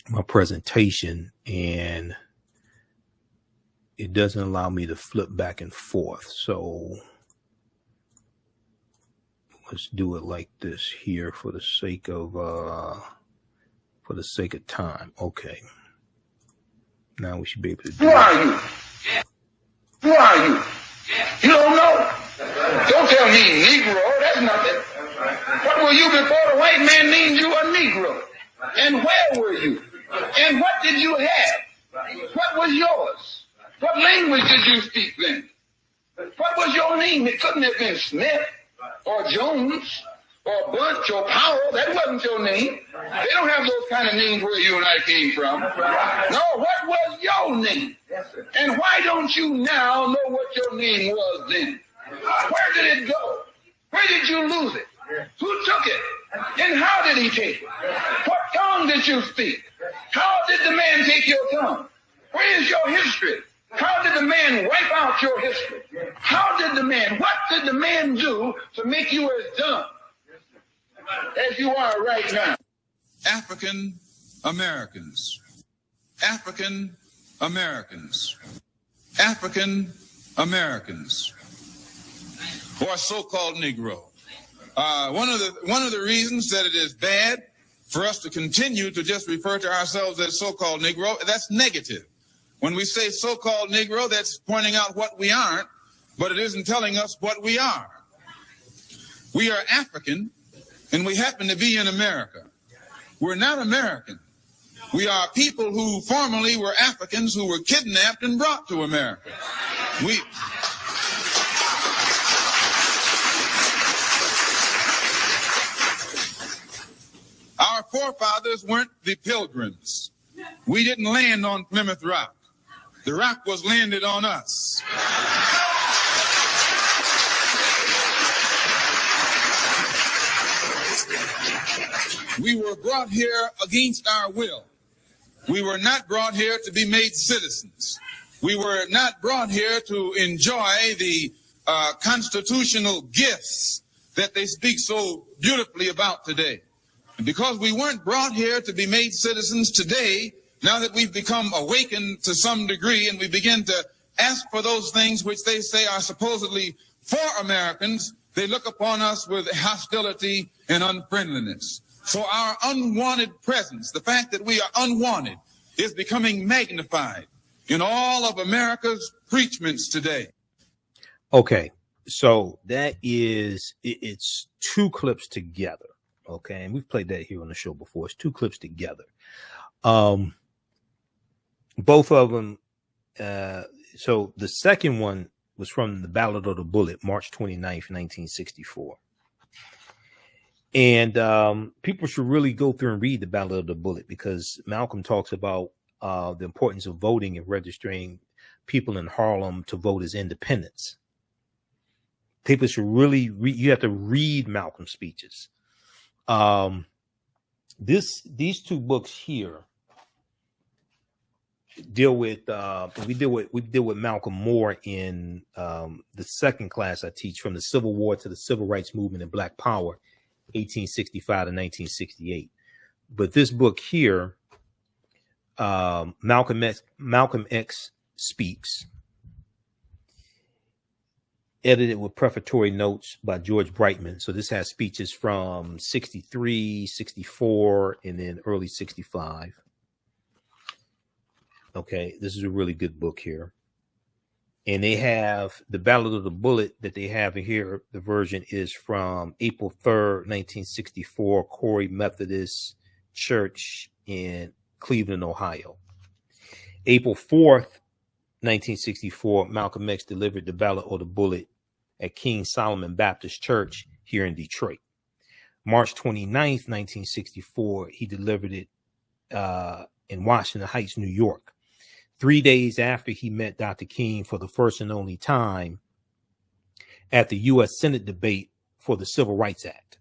my presentation, and it doesn't allow me to flip back and forth. So let's do it like this here for the sake of time. Okay. Now we should be able to do it. Who are you? Who are you? You don't know? Don't tell me Negro. That's nothing. What were you before the white man named you a Negro? And where were you? And what did you have? What was yours? What language did you speak then? What was your name? It couldn't have been Smith or Jones or Bunch or Powell. That wasn't your name. They don't have those kind of names where you and I came from. No, what was your name? And why don't you now know what your name was then? Where did it go? Where did you lose it? Who took it? And how did he take it? What tongue did you speak? How did the man take your tongue? Where is your history? How did the man wipe out your history? What did the man do to make you as dumb as you are right now? African Americans. African Americans. African Americans. Or so-called Negro. One of the reasons that it is bad for us to continue to just refer to ourselves as so-called Negro, that's negative. When we say so-called Negro, that's pointing out what we aren't, but it isn't telling us what we are. We are African, and we happen to be in America. We're not American. We are people who formerly were Africans who were kidnapped and brought to America. Our forefathers weren't the Pilgrims. We didn't land on Plymouth Rock. The rock was landed on us. We were brought here against our will. We were not brought here to be made citizens. We were not brought here to enjoy the constitutional gifts that they speak so beautifully about today. And because we weren't brought here to be made citizens today, now that we've become awakened to some degree and we begin to ask for those things which they say are supposedly for Americans, they look upon us with hostility and unfriendliness. So our unwanted presence, the fact that we are unwanted, is becoming magnified in all of America's preachments today. Okay, so that is, it's two clips together. Okay, and we've played that here on the show before. It's two clips together. Both of them. So the second one was from the Ballad of the Bullet, March 29th, 1964. And people should really go through and read the Ballad of the Bullet, because Malcolm talks about the importance of voting and registering people in Harlem to vote as independents. People should really read. You have to read Malcolm's speeches. These two books here deal with we deal with Malcolm more in the second class I teach, From the Civil War to the Civil Rights Movement and Black Power, 1865 to 1968. But this book here, Malcolm X Speaks, edited with prefatory notes by George Brightman. So this has speeches from 63, 64, and then early 65. Okay, this is a really good book here. And they have the Ballad of the Bullet that they have in here. The version is from April 3rd, 1964, Corey Methodist Church in Cleveland, Ohio. April 4th, 1964, Malcolm X delivered the Ballad of the Bullet at King Solomon Baptist Church here in Detroit. March 29th, 1964, he delivered it in Washington Heights, New York. 3 days after he met Dr. King for the first and only time at the U.S. Senate debate for the Civil Rights Act.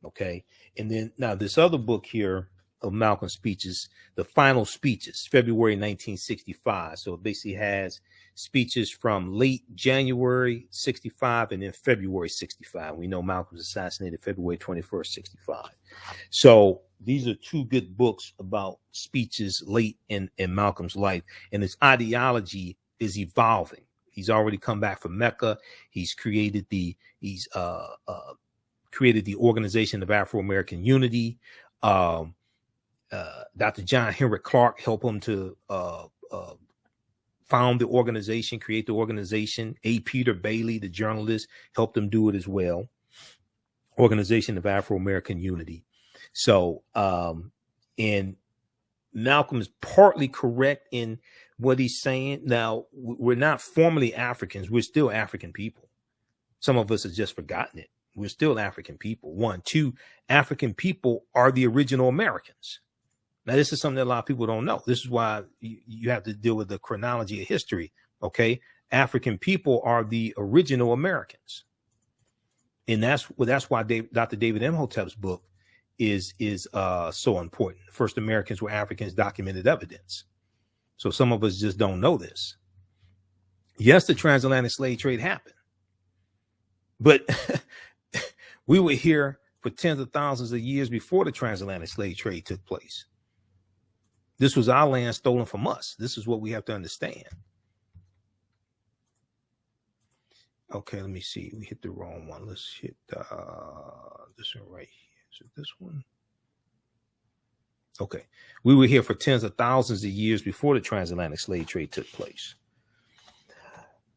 Okay. And then now this other book here of Malcolm's speeches, the final speeches, February 1965. So it basically has speeches from late January 65 and then February 65. We know Malcolm was assassinated February 21st, 65. So these are two good books about speeches late in Malcolm's life, and his ideology is evolving. He's already come back from Mecca. He's created the Organization of Afro-American Unity. Dr. John Henrik Clark helped him to found the organization, create the organization. A. Peter Bailey, the journalist, helped him do it as well. Organization of Afro-American Unity. So, and Malcolm is partly correct in what he's saying. Now, we're not formally Africans. We're still African people. Some of us have just forgotten it. We're still African people. 1, 2, African people are the original Americans. Now, this is something that a lot of people don't know. This is why you have to deal with the chronology of history. Okay. African people are the original Americans. And that's why Dr. David Imhotep's book is so important. First Americans were Africans, documented evidence. So some of us just don't know this. Yes, the transatlantic slave trade happened, but we were here for tens of thousands of years before the transatlantic slave trade took place. This was our land stolen from us. This is what we have to understand. Okay, let me see. We hit the wrong one. Let's hit this one right here. Is it this one? Okay. We were here for tens of thousands of years before the transatlantic slave trade took place.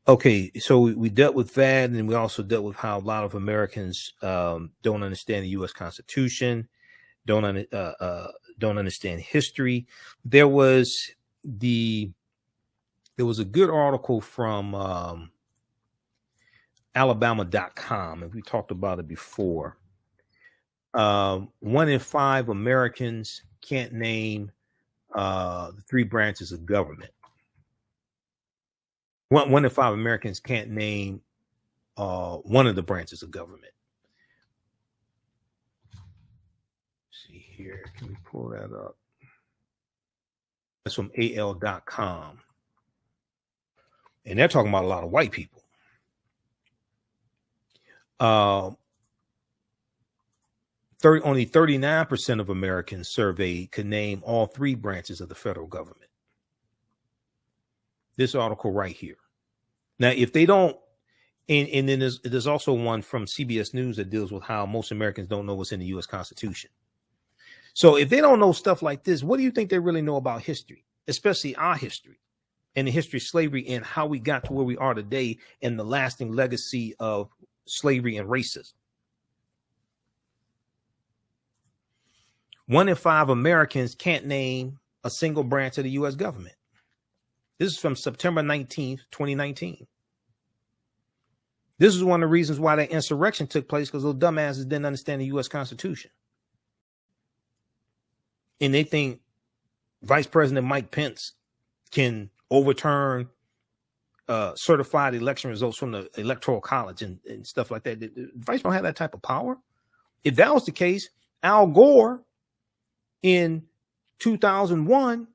Okay, so we dealt with that, and we also dealt with how a lot of Americans don't understand the U.S. Constitution, don't understand history. There was a good article from Alabama.com, and we talked about it before. 1 in 5 Americans can't name the 3 branches of government. 1 in 5 Americans can't name one of the branches of government. Let's see here. Can we pull that up? That's from AL.com. And they're talking about a lot of white people. Only 39% of Americans surveyed could name all 3 branches of the federal government. This article right here. Now, if they don't, and then there's also one from CBS News that deals with how most Americans don't know what's in the U.S. Constitution. So if they don't know stuff like this, what do you think they really know about history, especially our history and the history of slavery and how we got to where we are today and the lasting legacy of slavery and racism? 1 in 5 Americans can't name a single branch of the U.S. government. This is from September 19th, 2019. This is one of the reasons why that insurrection took place, because those dumbasses didn't understand the U.S. Constitution. And they think Vice President Mike Pence can overturn certified election results from the Electoral College and stuff like that. The Vice don't have that type of power. If that was the case, Al Gore in 2001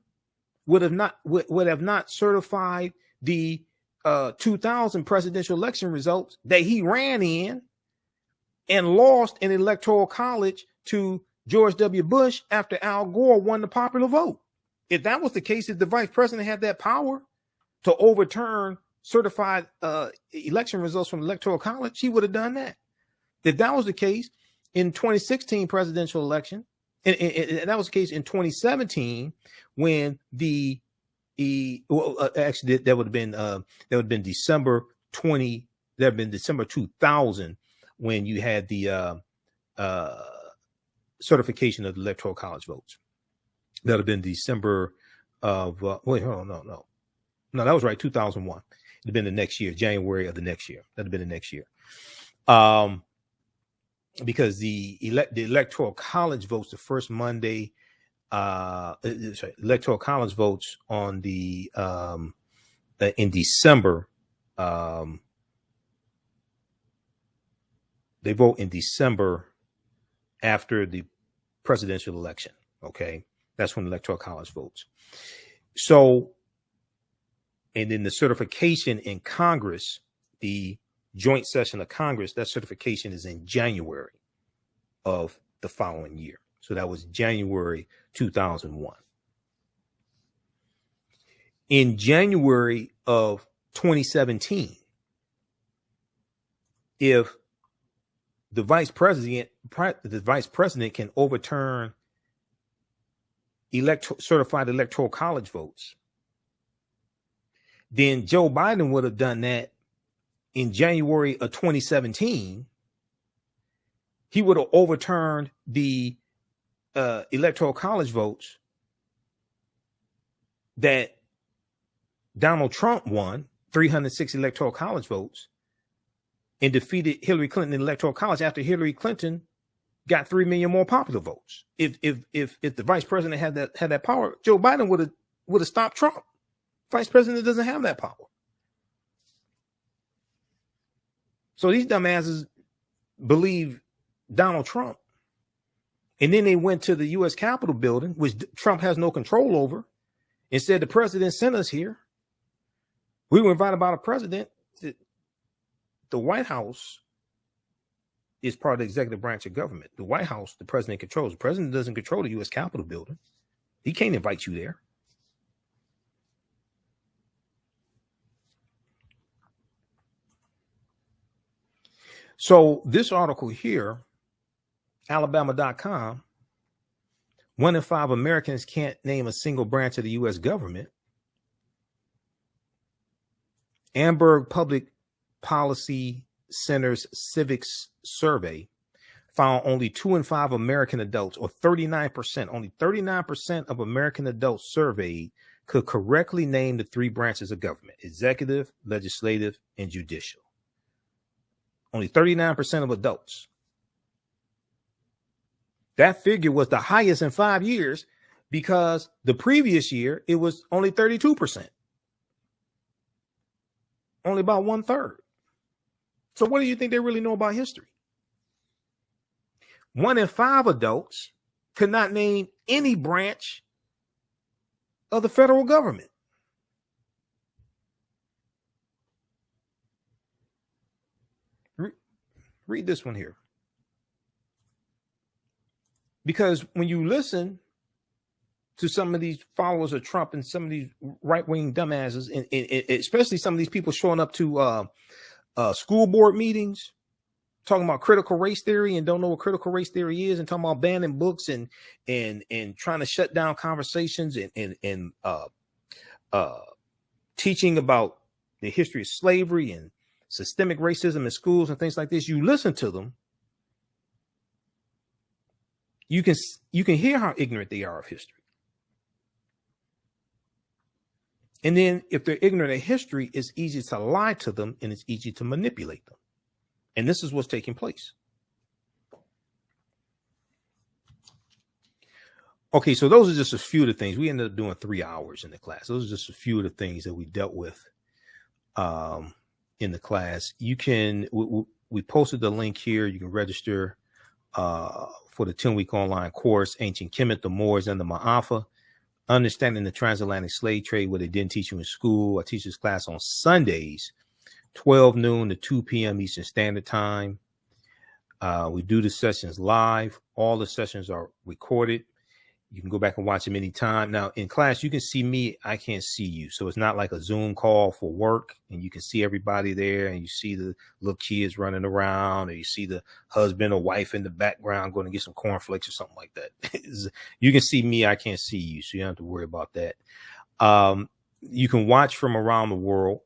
would have not certified the 2000 presidential election results that he ran in and lost in Electoral College to George W. Bush after Al Gore won the popular vote. If that was the case, if the vice president had that power to overturn certified election results from Electoral College, he would have done that. If that was the case in 2016 presidential election, and that was the case in 2017 when actually that would have been December 2000 when you had the certification of the Electoral College votes. That would have been December of that was right, 2001. It'd have been the next year, January of the next year. That'd have been the next year. Because the Electoral College votes the first Monday electoral college votes on the in December. They vote in December after the presidential election. Okay, that's when the electoral college votes. So, and then the certification in Congress, the joint session of Congress, that certification is in January of the following year. So that was January 2001. In January of 2017, if the vice president can overturn certified electoral college votes, then Joe Biden would have done that in January of 2017. He would have overturned the electoral college votes that Donald Trump won, 306 electoral college votes, and defeated Hillary Clinton in the electoral college after Hillary Clinton got 3 million more popular votes. If the vice president had that power, Joe Biden would have stopped Trump. Vice president doesn't have that power. So these dumbasses believe Donald Trump. And then they went to the U.S. Capitol building, which Trump has no control over, and said, the president sent us here. We were invited by the president. The White House is part of the executive branch of government. The White House, the president controls. The president doesn't control the U.S. Capitol building. He can't invite you there. So this article here, Alabama.com, 1 in 5 Americans can't name a single branch of the U.S. government. Amberg Public Policy Center's civics survey found only 2 in 5 American adults, or 39%, only 39% of American adults surveyed could correctly name the 3 branches of government: executive, legislative, and judicial. Only 39% of adults. That figure was the highest in 5 years, because the previous year it was only 32%. Only about 1/3. So what do you think they really know about history? 1 in 5 adults could not name any branch of the federal government. Read this one here. Because when you listen to some of these followers of Trump and some of these right-wing dumbasses, and especially some of these people showing up to school board meetings, talking about critical race theory and don't know what critical race theory is, and talking about banning books and trying to shut down conversations and teaching about the history of slavery and systemic racism in schools and things like this. You listen to them, you can hear how ignorant they are of history. And then if they're ignorant of history, it's easy to lie to them and it's easy to manipulate them. And this is what's taking place. Okay, so those are just a few of the things. We ended up doing 3 hours in the class. Those are just a few of the things that we dealt with in the class. You can, we posted the link here. You can register for the 10-week online course, Ancient Kemet, the Moors, and the Ma'afa, Understanding the Transatlantic Slave Trade, what they didn't teach you in school. I teach this class on Sundays, 12 noon to 2 p.m. Eastern Standard Time. We do the sessions live. All the sessions are recorded. You can go back and watch them anytime. Now, in class, you can see me. I can't see you. So it's not like a Zoom call for work, and you can see everybody there, and you see the little kids running around, or you see the husband or wife in the background going to get some cornflakes or something like that. You can see me. I can't see you. So you don't have to worry about that. You can watch from around the world.